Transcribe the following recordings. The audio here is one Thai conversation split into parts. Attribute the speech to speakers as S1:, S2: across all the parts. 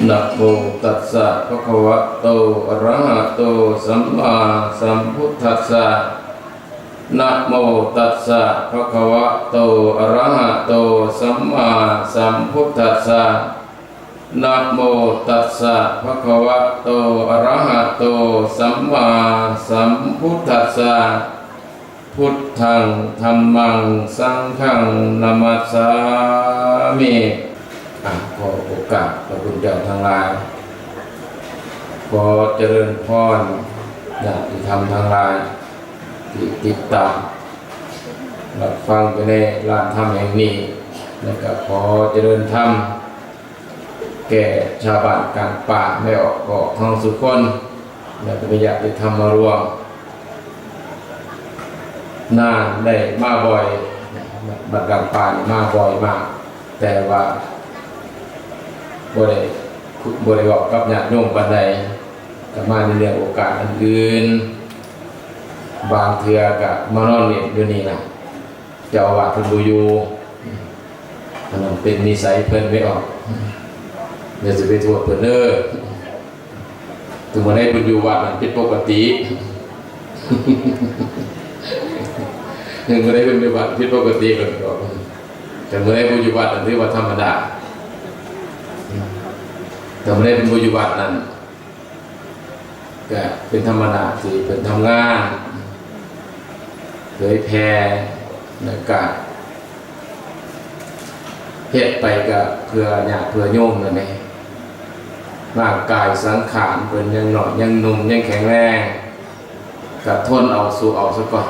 S1: นะโมตัสสะภะคะวะโตอะระหะโตสัมมาสัมพุทธัสสะนะโมตัสสะภะคะวะโตอะระหะโตสัมมาสัมพุทธัสสะนะโมตัสสะภะคะวะโตอะระหะโตสัมมาสัมพุทธัสสะพุทธังธัมมังสังฆังนะมัสสามิขอโอกาสพระคุณเจ้าทั้งหลายขอเจริญพรญาติธรรมทั้งหลายที่ติดตามรับฟังไปในลานธรรมแห่งนี้และก็ขอเจริญธรรมแก่ชาวบ้านกลางป่าไม่ออกทั้งสุขคนและก็อยากได้ธรรมมารวมนานได้มาบ่อยบัดกลางป่ามาบ่อยมากแต่ว่าบ่ได้บอกกับญาติโยมปานใดก็มาในเรื่องโอกาสอื่นบางเทื่อก็มานอนเล่นอยู่นี่นะเจ้าอาวาสเพิ่นบ่อยู่มันเป็นนิสัยเพิ่นไม่ออกเดี๋ยวสิไปโทษเพิ่นเด้อถึงมื้อใดเพิ่นอยู่วัดมันผิดปกติถึงมื้อใดเพิ่นอยู่วัดผิดปกติก็แต่มื้อใดเพิ่นอยู่วัดถือว่าธรรมดาแต่ไม่ได้เป็นบุญวัดนั้นก็เป็นธรรมดาที่เป็นทำงานเผยแผ่ในการเฮ็ดไปก็เพื่อญาติเพื่อโยมนั่นเองร่างกายสังขารเป็นยังหน่อยยังหนุ่มยังแข็งแรงก็ทนเอาสู้เอาซะก่อน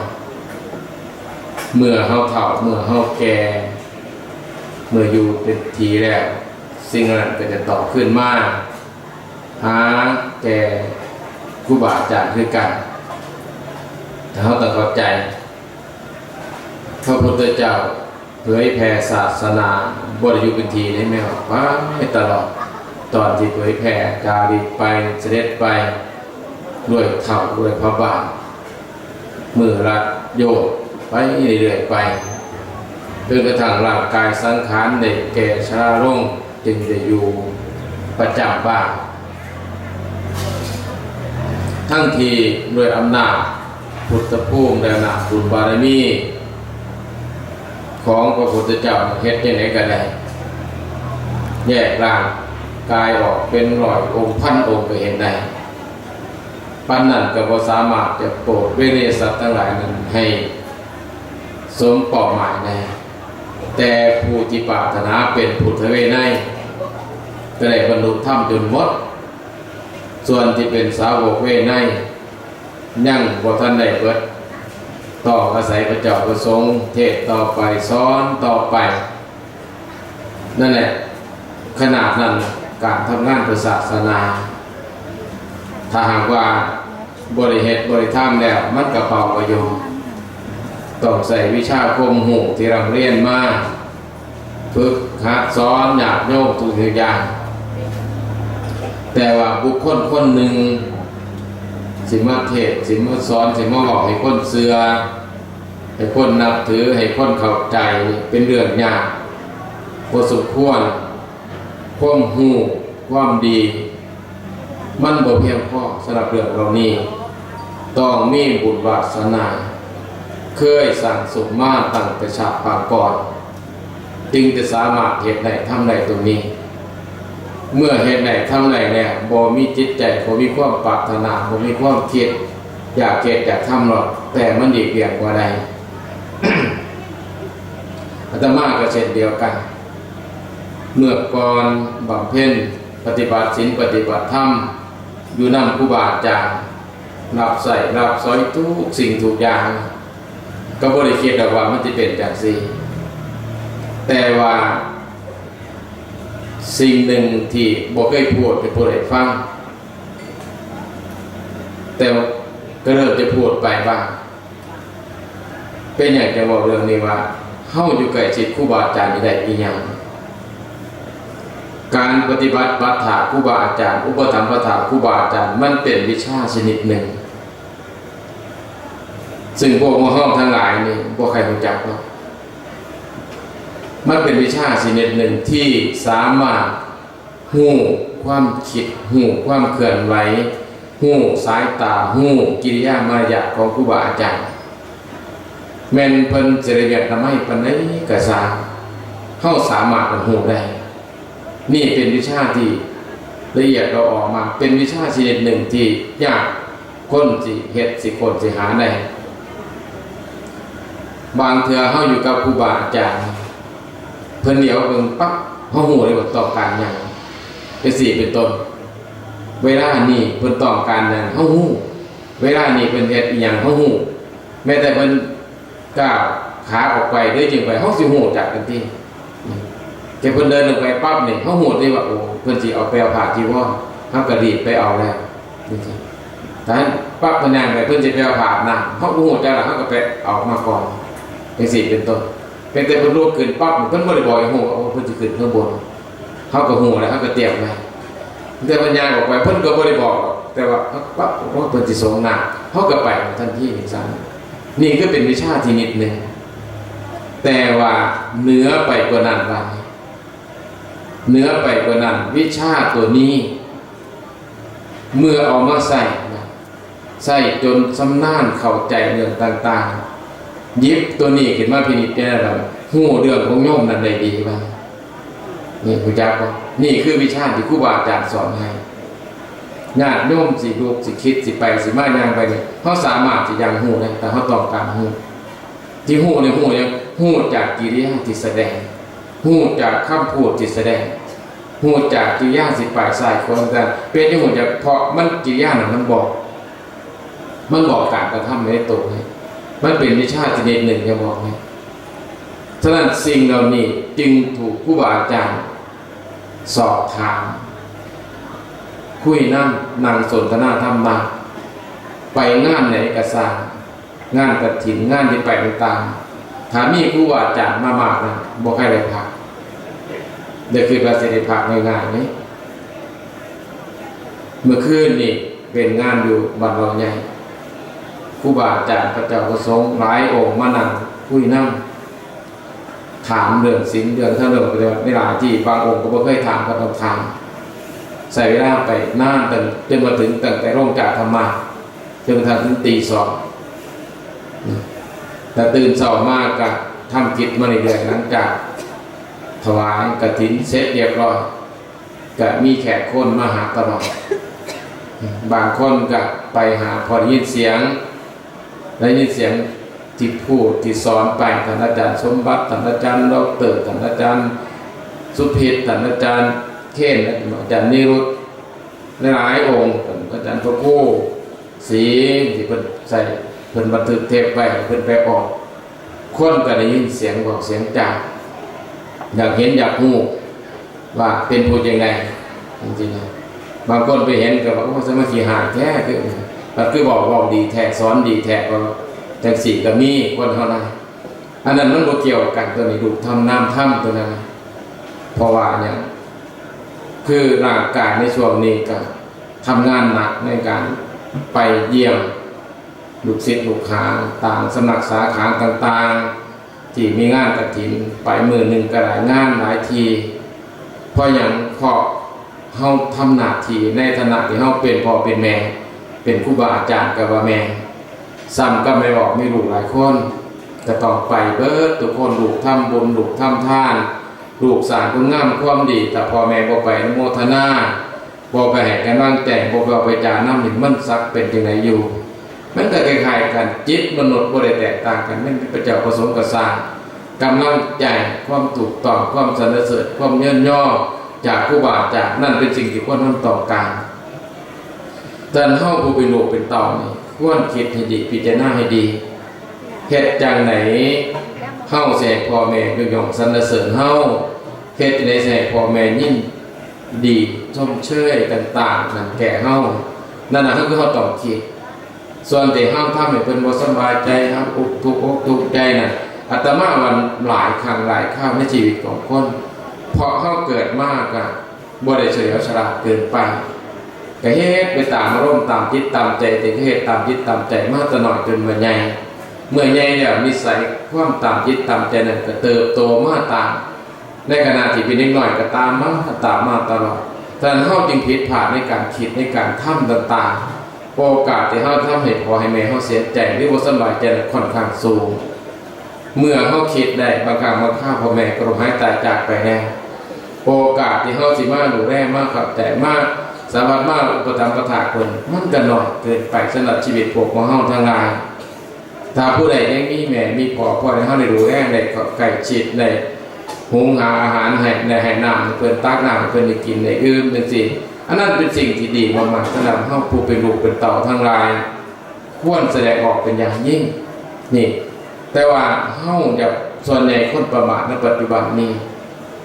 S1: เมื่อเฮาเฒ่าเมื่อเฮาแก่เมื่ออยู่เป็นทีแล้วสิ่งนั้นก็จะต่อขึ้นมาหาแก่ครูบาอาจารย์คือกันแต่เขาต้องเข้าใจพระพุทธเจ้าเผยแผ่ศาสนาบริยุเป็นทีได้ไหมครับว่าไม่ตลอดตอนที่เผยแผ่จาริกไปเสด็จไปด้วยเข่าด้วยพระบาทมือรัดโยกไปเรื่อยๆไปจนกระทั่งร่างกายสังขารเด็กแก่ชราลงจึงจะอยู่ประจำบ้านทั้งทีด้วยอำนาจพุทธภูมิและอำนาจบุญบารมีของพระพุทธเจ้าเฮ็ดยังไงก็ได้แยกร่างกายออกเป็นร้อยองค์พันองค์ก็เห็นได้ปานนั้นก็บ่สามารถจะโปรดเวเนสัตว์ทั้งหลายนั้นให้สมเป้าหมายได้แต่ผู้ที่ปรารถนาเป็นพุทธเวไนยก็ได้บรรลุธรรมจนหมดส่วนที่เป็นสาวกเวไนยยังบ่ทันได้เบิดต่ออาศัยพระเจ้าประสงค์เทศต่อไปสอนต่อไปนั่นแหละขนาดนั้นการทำงานศาสนาถ้าหากว่าบริเหตุบริธรรมแล้วมันกระเป๋าประโยชน์ต้องใส่วิชาคมหูที่เราเรียนมาฝึกหัดสอนญาติโยมทุกอย่างแต่ว่าบุคคลคนหนึ่งสิมาเทศสิมาสอนสิมาบอกให้คนเชื่อให้คนนับถือให้คนเข้าใจเป็นเรื่องยากพอสมควรความหูความดีมันบ่เพียงพอสำหรับเรื่องเหล่านี้ต้องมีบุญวาสนาเคยสั่งสมมาตั้งแต่ชาติปางก่อนจึงจะสามารถเฮ็ดได้ทำได้ตรงนี้เมื่อเฮ็ดได้ทำได้แล้วบ่มีจิตใจบ่มีความปรารถนาบ่มีความคิดอยากเฮ็ดอยากทำหรอกแต่มันหลีกเลี่ยงบ่ได้ อาตมาก็เช่นเดียวกันเมื่อก่อนบำเพ็ญปฏิบัติศีลปฏิบัติธรรมอยู่นำครูบาอาจารย์รับใส่รับสอยทุกสิ่งทุกอย่างก็บ่ได้คิดว่ามันจะเป็นจังซี่แต่ว่าสิ่งหนึ่งที่บ่เคยพูดให้ผู้ใดฟังแต่ก็เริ่มจะพูดไปบ้างเป็นอย่างจะบอกเรื่องนี้ว่าเฮาอยู่ใกล้ชิดครูบาอาจารย์ได้อีหยังการปฏิบัติปัฏฐานครูบาอาจารย์อุปถัมภ์ปัฏฐานครูบาอาจารย์มันเป็นวิชาชนิดหนึ่งซึ่งพวกมโหทั้งหลายนี่บ่ใครรู้จักหรอก มันเป็นวิชาชนิดหนึ่งที่สามารถหูความคิดหูความเคลื่อนไหวหูสายตาหูกิริยามารยาทของครูบาอาจารย์แม่นเพิ่นเจริญทำให้ปานใดก็สร้างเฮาสามารถหูได้นี่เป็นวิชาที่ละเอียดเราออกมาเป็นวิชาชนิดหนึ่งที่ยากคนสิเฮ็ดสิคนสิหาได้บางเทื่อเฮาอยู่กับครูบาอาจารย์เพิ่นเดี๋ยวเบิ่งปั๊บเฮาฮู้เลยว่าต้องการหยังเป็นสี่เป็นต้นเวลานี้เพิ่นต้องการหยังเฮาฮู้เวลานี้เพิ่นเฮ็ดอีหยังเฮาฮู้แม้แต่เพิ่นก้าวขาออกไปหรือจึงไปเฮาสิฮู้จักกันติแต่เพิ่นเดินลงไปปั๊บนี่เฮาฮู้ได้ว่าโอ้เพิ่นสิเอาไปเอาผ้าจีวรเฮาก็รีบไปเอาแล้วจริงๆแต่ปั๊บเพิ่นย่างไปเพิ่นสิไปเอาผ้าน้ำเฮาบ่ฮู้จักแล้วเฮาก็ไปเอามาก่อนเป็นสี่เป็นต้นเป็นแต่เพิ่นลุกขึ้นปั๊บเพิ่นบ่ได้บอกให้ฮู้ว่าเพิ่นสิขึ้นข้างบนเฮาก็ฮู้แล้วเฮาก็เตรียมไว้แต่เพิ่นย่างออกไปเพิ่นก็บ่ได้บอกหรอกแต่ว่าปั๊บว่าเพิ่นสิสงน้ำเฮาก็ไปทันทีซั่นนี่ก็เป็นวิชาที่นิดนึงแต่ว่าเหนือไปกว่านั้นว่าเหนือไปกว่านั้นวิชาตัวนี้เมื่อเอามาใส่จนชำนาญเข้าใจเรื่องต่างๆยิบตัวนี้ขึ้นมาพินิจพิจารณาฮู้เรื่องของโยมนั้นได้ดีบ้างนี่รู้จักบ่นี่คือวิชาที่ครูบาอาจารย์สอนให้ญาติโยมสิลูกสิคิดสิไปสิมาอย่างไปนี่เฮาสามารถสิยังฮู้ได้แต่เฮาต้องการฮู้ที่ฮู้เนี่ยฮู้ยังฮู้จากกิริยาที่แสดงฮู้จากคำพูดที่แสดงฮู้จากกิริยาสิปลายสายคนกันเป็นจังฮู้จักเพราะมันกิริยานั้นมันบอกการกระทำในตัวนี้มันเป็นวิชาชนิดหนึ่งจะบอกให้ฉะนั้นสิ่งเหล่านี้จึงถูกครูบาอาจารย์สอบถามคุยนั่งสนทนาธรรมะไปงานไหนก็สร้างงานกฐินงานที่ไปต่างๆถ้ามีครูบาอาจารย์มามากนะบ่ให้ได้พักเดี๋ยวคือประสิทธิภาพง่ายๆนี่เมื่อคืนนี่เป็นงานอยู่บ้านเราใหญ่ครูบาอาจารย์พระเจ้าประสงค์หลายองค์มานั่งคุยนั่งถามเรื่องศีลเรื่องท่านเรื่องปฏิบัติในหลายที่บางองค์ก็ไม่เคยถามก็ต้องถามใส่เวลาไปนานจนมาถึงตั้งแต่ร่มจากธรรมะจนมาถึงตีสองแต่ตื่นเช้ามากก็ทำกิจมาในเดือนหลังจากถวายกฐินเสร็จเรียบร้อยก็มีแขกคนมาหาตลอดบางคนก็ไปหาพอได้ยินเสียงที่พูดที่สอนไปท่านอาจารย์สมบัติท่านอาจารย์ดร.ท่านอาจารย์สุพิษท่านอาจารย์เขนอาจารย์นิรุตหลายองค์ท่านอาจารย์พระกู้สีที่เพิ่นใส่เพิ่นบันทึกเทปไว้เพิ่นไปออกคนก็ได้ยินเสียงบอกเสียงจากอยากเห็นอยากรู้ว่าเป็นผู้ยังไงจริงๆบางคนไปเห็นก็บอกว่าสมาธิหายแท้คือบอกดีแท้สอนดีแท้ก็จังสี่ก็มีคนเท่านั้นอันนั้นมันบ่เกี่ยวกันตัวนี้ดูทำน้ำถ้ำตัวนั้นเพราะว่าเนี่ยคือร่างกายในช่วงนี้ก็ทำงานหนักในการไปเยี่ยมลูกศิษย์ลูกหาต่างสำนักสาขาต่างๆที่มีงานกฐินไปมือหนึ่งก็หลายงานหลายทีเพราะอย่างเพราะเฮาทำหน้าที่ในฐานะที่เฮาเป็นพ่อเป็นแม่เป็นครูบาอาจารย์กับว่าแม่ซ้ำก็ไม่บอกไม่รู้หลายคนจะต้องไปเบิดทุกคนลูกทำบุญลูกทำทานลูกสร้างคุณงามความดีแต่พ่อแม่บ่ไปอนุโมทนาบ่ไปให้กันวางแต่งบ่ไปจาน้ำหนึ่งมันซักเป็นจังไดอยู่มันก็คล้ายๆกันจิตมนุษย์บ่ได้แตกต่างกันมันเป็นพระเจ้าประสงค์ก็สร้างกำลังใจความถูกต้องความสรรเสริญความเยินยอจากครูบาอาจารย์นั่นเป็นสิ่งที่ควรต้องการแต่เฮาผู้เป็นลูกเป็นเต้านี่ควรคิดให้ดีพิจารณาให้ดีเฮ็ดจังไหนเฮาสิให้พ่อแม่ยกย่องสรรเสริญเฮาเฮ็ดจังได๋สิให้พ่อแม่ยินดีชมเชยต่างๆนั่นแก่เฮานั่นน่ะคือเฮาต้องคิดส่วนที่เฮาทำให้เพิ่นบ่สบายใจครับทุกข์อกทุกข์ใจน่ะอาตมาวันหลายครั้งหลายคราวในชีวิตของคนเพราะเฮาเกิดมาก็บ่ได้เฉลียวฉลาดเกินไปก็เฮ็ดไปตามอารมณ์ตามจิตตามใจแต่เฮ็ดตามจิตตามใจมาตลอดจนเมื่อใหญ่แล้วนิสัยความตามจิตตามใจนั้นก็เติบโตมาตาม ในขณะที่เป็นเด็กน้อยก็ตามมาตลอดฉะนั้นเฮาจึงผิดพลาดในการคิดในการทำต่างๆโอกาสที่เฮาทำให้พ่อให้แม่เฮาเสียใจหรือบ่สบายใจค่อนข้างสูงเมื่อเฮาคิดได้บางครั้งบางคราวพ่อแม่ก็ล้มหายตายจากไปแน่โอกาสที่เฮาสิมาดูแลมาขับแต่มาสามารถมาอุปถัมภ์ประทานคนมันก็น้อยเกินไปสำหรับชีวิตพวกของเฮาทั้งหลายถ้าผู้ใดยังมีแม่มีพ่อให้เฮาได้ดูแลได้ใกล้ชิดได้หุงหาอาหารให้น้ำเพิ่นตักน้ำเพิ่นได้กินได้ดื่มจังซี่อันนั้นเป็นสิ่งที่ดีมากๆสำหรับเฮาผู้เป็นลูกเป็นเต้าทั้งหลายควรแสดงออกเป็นอย่างยิ่งนี่แต่ว่าเฮาอย่าส่วนใหญ่คนประมาทในปัจจุบันนี้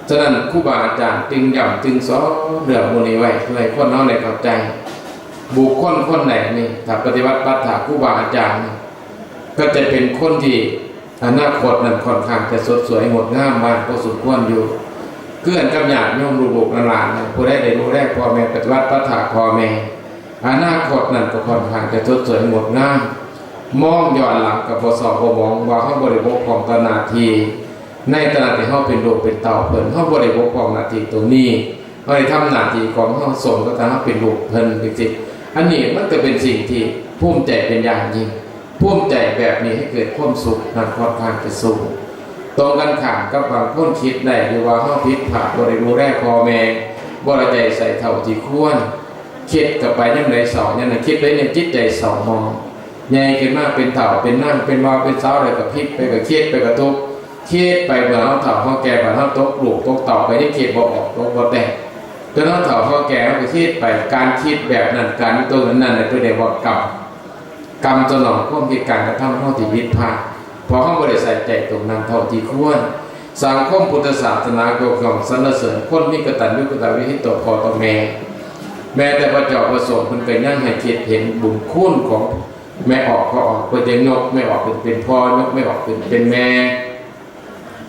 S1: ฉะนั้นครูบาอาจารย์จึงย้ำจึงสอนเรื่องพวกนี้ไว้เพื่อให้คนเฮาได้เข้าใจบุคคลคนไหนนี่ถ้าปฏิบัติปัฏฐานครูบาอาจารย์ก็จะเป็นคนที่อนาคตนั้นค่อนข้างจะสดสวยงดงามมากพอสมควรอยู่เกื้อนกับญาติโยมลูกๆหลานๆผู้ใดได้รู้แรกพ่อแม่ปฏิบัติปัฏฐานพ่อแม่อนาคตนั้นก็ค่อนข้างจะสดสวยงดงามมองย้อนหลังกับบ่สอบบ่มองว่าเฮาบ่ได้บกพร่องต่อหน้าที่ในขณะที่เฮาเป็นลูกเป็นเต้าเพิ่นเฮาบ่ได้บกพร่องหน้าที่ตรงนี้เฮาได้ทำหน้าที่ของเฮาสมกับเฮาเป็นลูกเพิ่นจริงๆอันนี้มันก็เป็นสิ่งที่ภูมิใจเป็นอย่างยิ่งภูมิใจแบบนี้ให้เกิดความสุขนั้นค่อนข้างจะสูงตรงกันข้ามกับบางคนคิดได้หรือว่าเฮาผิดพลาดบ่ได้ดูแลพ่อแม่บ่ได้ใจใส่เท่าที่ควรคิดกลับไปยามใดสอนยังคิดไว้ในจิตใจเศร้ามองใหญ่ขึ้นมาเป็นเฒ่าเป็นนางเป็นวาวเป็นสาวได้ก็ผิดไปก็เครียดไปก็ทุกข์คิดไปเมื่อเฮาเฒ่าเฮาแก่บัดเฮาตกลูกตกเต่าไปนี่คิดบ่ออกตกบ่แต่จนเฮาเฒ่าเฮาแก่เฮาก็คิดไปการคิดแบบนั้นการมีตัวนั้นน่ะตัวเรียกว่ากรรมสนองความคิดการกระทำเฮาที่ผิดพลาดเพราะเฮาบ่ได้ใส่ใจตรงนั้นเท่าที่ควรสังคมพุทธศาสนาก็ของสรรเสริญคนมีกตัญญูกตเวทีต่อพ่อต่อแม่แม้แต่พระเจ้าประสงค์เพิ่นก็ยังให้คิดเห็นบุญคุณของแม่ออกก็ออกเพิ่นจะยกไม่ออกเป็นพ่อยกไม่ออกเป็นแม่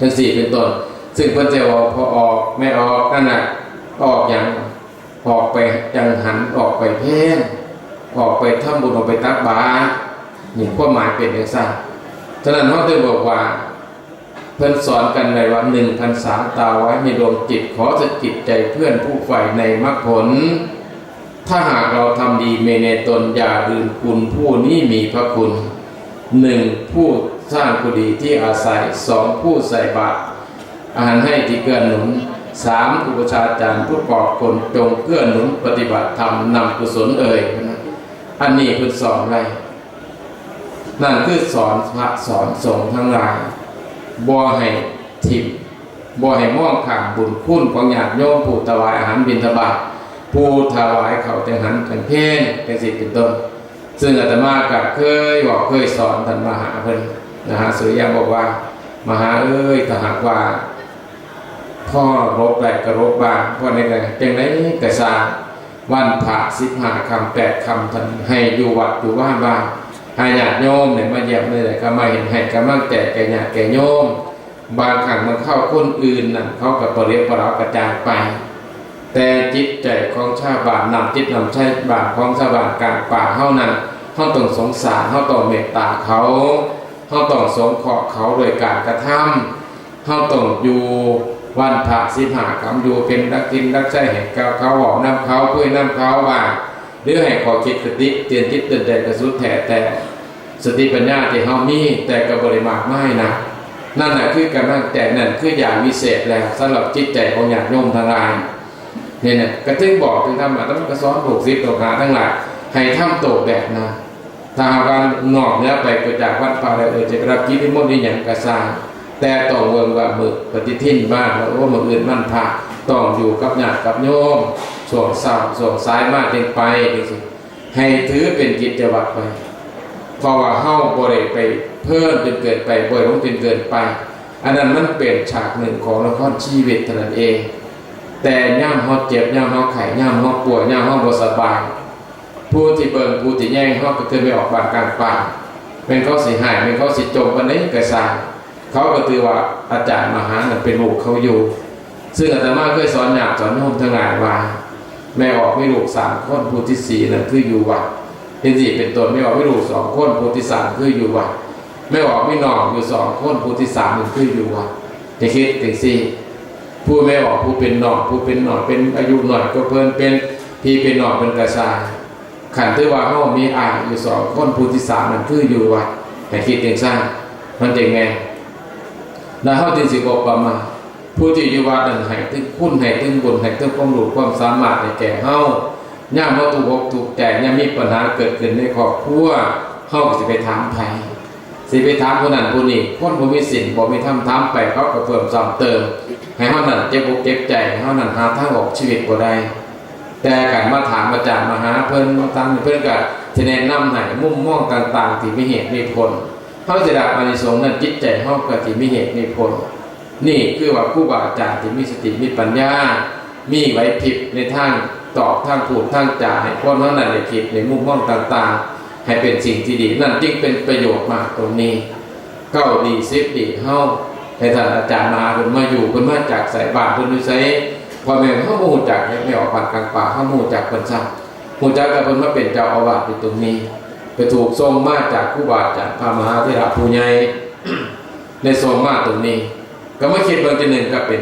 S1: จังซี่เป็นต้นซึ่งเพิ่นจะว่าพอออกแม่ออกนั่นน่ะออกหยังออกไปจังหันออกไปเพลออกไปทำบุญออกไปตักบาตรนี่ความหมายเป็นจังซั่นฉะนั้นเฮาได้บอกว่าเพิ่นสอนกันในว่า1พรรษาตาไว้ในดวงจิตขอสถิตใจเพื่อนผู้ใฝ่ในมรรคผลถ้าหากเราทำดีเมในตนอย่าลืมคุณผู้นี้มีพระคุณ 1. ผู้สร้างกุฏิที่อาศัย 2. ผู้ใส่บาตรอาหารให้ที่เกื้อหนุน 3. อุปชาจารย์ผู้ปกครองจงเกื้อหนุนปฏิบัติธรรมนำกุศลอันนี้เพิ่นสอนไว้นั่นคือสอนพระสอนสงฆ์ทั้งหลายบ่ให้ทิ่มบ่ให้มองข้ามบุญคุณของญาติโยมผู้ถวายอาหารบิณฑบาตผู้ถวายข้าวจังหันจังเพลจังสิเป็นต้นซึ่งอาตมาก็เคยบอกเคยสอนท่านมหาเพิ่นนะฮะสุริยะบอกว่ามหาเอ้ยถ้าหากว่าพ่อรบได้ก็รบบ้างพ่อในไงจังได๋ก็สร้างวันพระ15ค่ำ8ค่ำท่านให้อยู่วัดอยู่บ้านให้ญาติโยมเนี่ยมาเยี่ยมเลยก็มาเห็นให้กำลังใจแก่ญาติแก่โยมบางครั้งมันเข้าคนอื่นนั่นเขาก็เรียกปรากระจายไปแต่จิตใจของชาวบ้านนำจิตนำใจบ้านของชาวบ้านกลางป่าเฮานั้นเฮาต้องสงสารเฮาต้องเมตตาเขาเฮาต้องสงเคราะห์เขาโดยการกระทำเฮาต้องอยู่วันพระ15ค่ำอยู่เป็นรักกินรักใช้ให้เขาบอกนำเขาคุยนำเขาว่าหรือให้ขอคิดสติเตือนจิตเตือนใจกระสุดแต่สติปัญญาที่เฮามีแต่ก็บ่ได้มากมายนะนั่นน่ะคือกำลังใจนั่นคืออย่างวิเศษแล้วสำหรับจิตใจของญาติโยมทั้งหลายเนี่ยก็ถึงบอกถึงธรรมะต้องก็สอนลูกศิษย์ลูกหาทั้งหลายให้ทำโตแบบนั้นถ้าหากว่านอกเหนือไปเกิดจากวัดป่าแล้วจะรับกิจนิมนต์นี่หยังก็สร้างแต่ต้องเบิ่งว่ามื้อปฏิทินบ้านแล้วมื้ออื่นมันพระต้องอยู่กับญาติกับโยมช่วงเช้าช่วงสายมาจังไปจังซี่ให้ถือเป็นกิจวัตรไปเพราะว่าเฮาบ่ได้ไปเพิ่มจนเกินไปบ่ได้ลงจนเกินไปอันนั้นมันเป็นฉากหนึ่งของละครชีวิตเท่านั้นเองแต่ย่ามเฮาเจ็บย่ามเฮาไข้ย่ามเฮาป่วยย่ามเฮาบ่สบายผู้ที่เบิ่งผู้ที่แย่งเฮาก็คือไม่ออกบานกลางป่าแม่นเขาสิหายแม่นเขาสิจมปานใดก็สร้างเขาก็ถือว่าอาจารย์มหานั่นเป็นลูกเขาอยู่ซึ่งอาตมาเคยสอนญาติสอนโยมทั้งหลายว่าแม่ออกมีลูก3คนผู้ที่4นั่นคืออยู่วัดเป็นสิเป็นต้นไม่ออกมีลูก2คนผู้ที่3คืออยู่วัดไม่ออกมีน้องอยู่2คนผู้ที่3นั่นคืออยู่วัดจะคิดจังซี่ ผู้ไม่ออกผู้เป็นหนอกผู้เป็นหนอกเป็นอายุหน่อยก็เพิ่นเป็นพี่เป็นหนอกเป็นกระชายขันที่ว่าเขามีอาอยู่สองคนผู้ที่สามนั่นคืออยู่วัดให้คิดเองสร้างมันจะไงแล้วเขาจึงสิบอกประมาผู้ที่อยู่วัดนั้นให้ถึงคุณให้ถึงบุญให้ถึงความรู้ความสามารถในแก่เฮาย่ามเขาถูกอกถูกใจย่ามมีปัญหาเกิดขึ้นในครอบครัวเฮาก็สิไปถามไผสิไปถามคนนั้นคนนี้คนบ่มีศีลบ่มีธรรมถามไปเขาก็เพิ่มซ้ำเติมให้เฮานั้นเจ็บอกเจ็บใจเฮานั้นหาทางออกชีวิตบ่ได้แต่การมาถามอาจารย์มาหาเพิ่นมาถามเพิ่นก็จะแนะนำให้มุมมองต่างๆที่มีเหตุมีผลเฮาสิได้อานิสงส์นั้นจิตใจเฮาก็สิมีเหตุมีผลนี่คือว่าครูบาอาจารย์ที่มีสติมีปัญญามีไหวพริบในทางตอบทางพูดทางจาให้คนนั้นได้คิดในมุมมองต่างๆให้เป็นสิ่งที่ดีนั่นจึงเป็นประโยชน์มากตรงนี้เก้าดี10ดีเฮาให้ท่านอาจารย์มาเพิ่นมาอยู่เพิ่นมาจากสายบ้านเพิ่นอยู่ไสพอแม่เฮาบ่ฮู้จักไม่ออกบ้านกลางป่าเฮาฮู้จักเพิ่นซักฮู้จักแต่เพิ่นมาเป็นเจ้าอาวาสอยู่ตรงนี้ไปถูกส่งมาจากครูบาอาจารย์พระมหาเถระผู้ใหญ่ ในส่งมาตรงนี้ก็มาคิดเบิ่งจังหนึ่งก็เป็น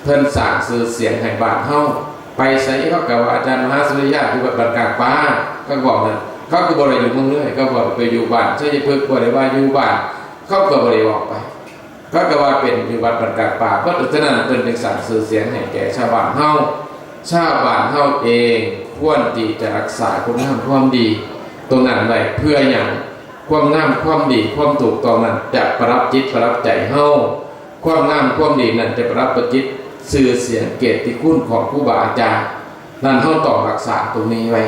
S1: เพิ่นสร้างชื่อเสียงให้บ้านเฮาไปไสเขาก็ว่าอาจารย์มหาสุริยะอยู่บ้านกลางป่าก็บอกนั่นเขาก็บ่ได้อยู่เมืองเลยก็บอกไปอยู่บ้านใช่จะเพิ่นบ่ได้ว่าอยู่บ้านเขาก็บ่ได้ออกไปก็ก็ว่าเป็นอยู่วัดบรรดาป่าเพราะฉะนั้นเป็นเป็นสารสื่อเสียงให้แก่ชาวบ้านเฮาชาวบ้านเฮาเองควรที่จะรักษาคุณงามความดีตรงนั้นไว้เพื่ออย่างความงามความดีความถูกต้องนั้นจะประรับจิตประรับใจเฮาความงามความดีนั้นจะประรับจิตสื่อเสียงเกียรติคุณของครูบาอาจารย์นั้นเฮาต้องรักษาตรงนี้ไว้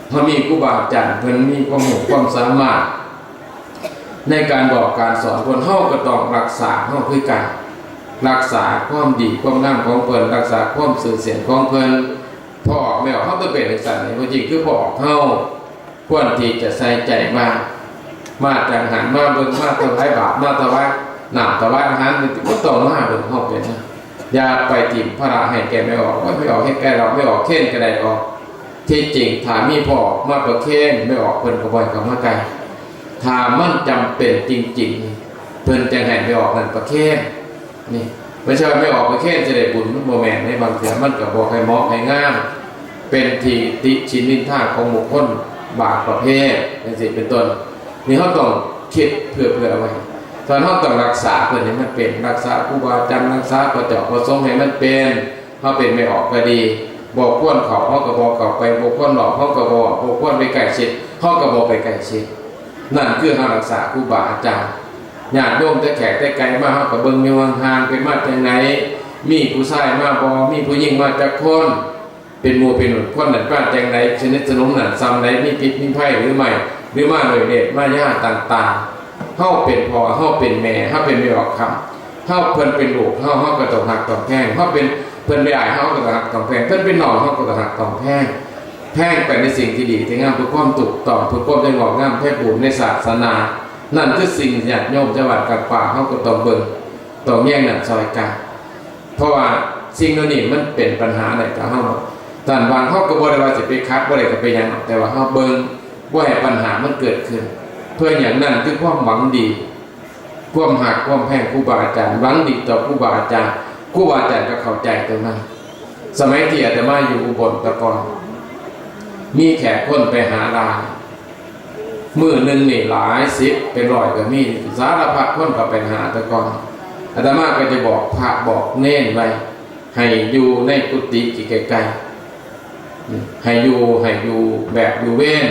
S1: เฮามีครูบาอาจารย์เพิ่นมีความรู้ความสามารถในการบอกการสอนคนเฮาก็ต้องรักษาเฮาคือกันรักษาความดีความงามของเพิ่นรักษาความสื่อเสียงของเพิ่นพ่อออกแม่ออกเฮาต้องเป็นจังซั่นนี่จริงคือพ่อออกเฮาควรที่จะใส่ใจมาจังหันมาเบิ่งมาถวายบาตรมาถวายน้ำถวายอาหารมันบ่ต้องมาเบิ่งเฮาเป็นนะอย่าไปทิ่มภาระให้แก่ไม่ออกว่าไม่ออกให้แก่เราไม่ออกเค้นก็ได้ออกที่จริงถ้ามีพ่อออกมาประเคนไม่ออกเพิ่นก็บ่ให้เข้ามาไกลถ้ามันจำเป็นจริงๆเพิ่นจะให้ไม่ออกนั่นประเคนนี่ไม่ใช่ไม่ออกประเคนจะได้บุญมันบ่แม่นในบางเทื่อมันก็บ่ให้เหมาะให้งามเป็นที่ติชินนินทาของบุคคลบางประเภทจังซี่เป็นต้นนี่เฮาต้องคิดเพื่อเอาไว้ตอนเฮาต้องรักษาเพิ่นให้มันเป็นรักษาครูบาอาจารย์รักษาพระเจ้าพระสงฆ์ให้มันเป็นเฮาเป็นไม่ออกก็ดีบ่ควรเข้าเฮาก็บ่เข้าไปบ่ควรหลอกเฮาก็บ่ควรไปใกล้ชิดเฮาก็บ่ไปใกล้ชิดนั่นคือเฮารักษาครูบาอาจารย์ญาติโยมแต่แขกแต่ไกลมาเฮาก็เบิ่งอยู่ห่างๆเป็นมาจังไหนมีผู้ชายมาบ่มีผู้หญิงมาจักคนเป็นหมู่เป็นหนุนคนนั้นป้าจังไหนชนิดสนมนั้นซ้ำไหนมีพิษมีภัยหรือไม่หรือมาโดยเดชมาญาติต่างๆเฮาเป็นพ่อเฮาเป็นแม่เฮาเป็นไม่ออกคำเฮาเพิ่นเป็นลูกเฮาก็ต้องหักต้องแพงเฮาเป็นเพิ่นไม่อายเฮาก็ต้องหักต้องแพงเพิ่นเป็นน้องเฮาก็ต้องหักต้องแพงแพงไปในสิ่งที่ดีที่งามเพื่อความถูกต้องเพื่อความได้งอกงามแท้บูรณ์ในศาสนานั่นคือสิ่งญาติโยมจังหวัดกับป่าเฮาก็ต้องเบิ่งต้องแย่งนั่นซอยกันเพราะว่าสิ่งเหล่านี้มันเป็นปัญหาในกับเฮาท่านบางเฮาก็บ่ได้ว่าสิไปคัดบ่ได้ก็ไปหยังแต่ว่าเฮาเบิ่งบ่ให้ปัญหามันเกิดขึ้นเพื่ออย่างนั้นคือความหวังดีความหักความแพงครูบาอาจารย์หวังดีต่อครูบาอาจารย์ครูบาอาจารย์ก็เข้าใจตรงนั้นสมัยที่อาตมาอยู่อุบลตะกอนมีแขกคนไปหาลามื้อนึงนี่หลายสิบเป็นร้อยก็มีสารพัดคนก็ไปหาตะกอนอาตมาก็จะบอกพระบอกเน้นไว้ให้อยู่ในกุฏิไกลๆให้อยู่แบบอยู่เว้น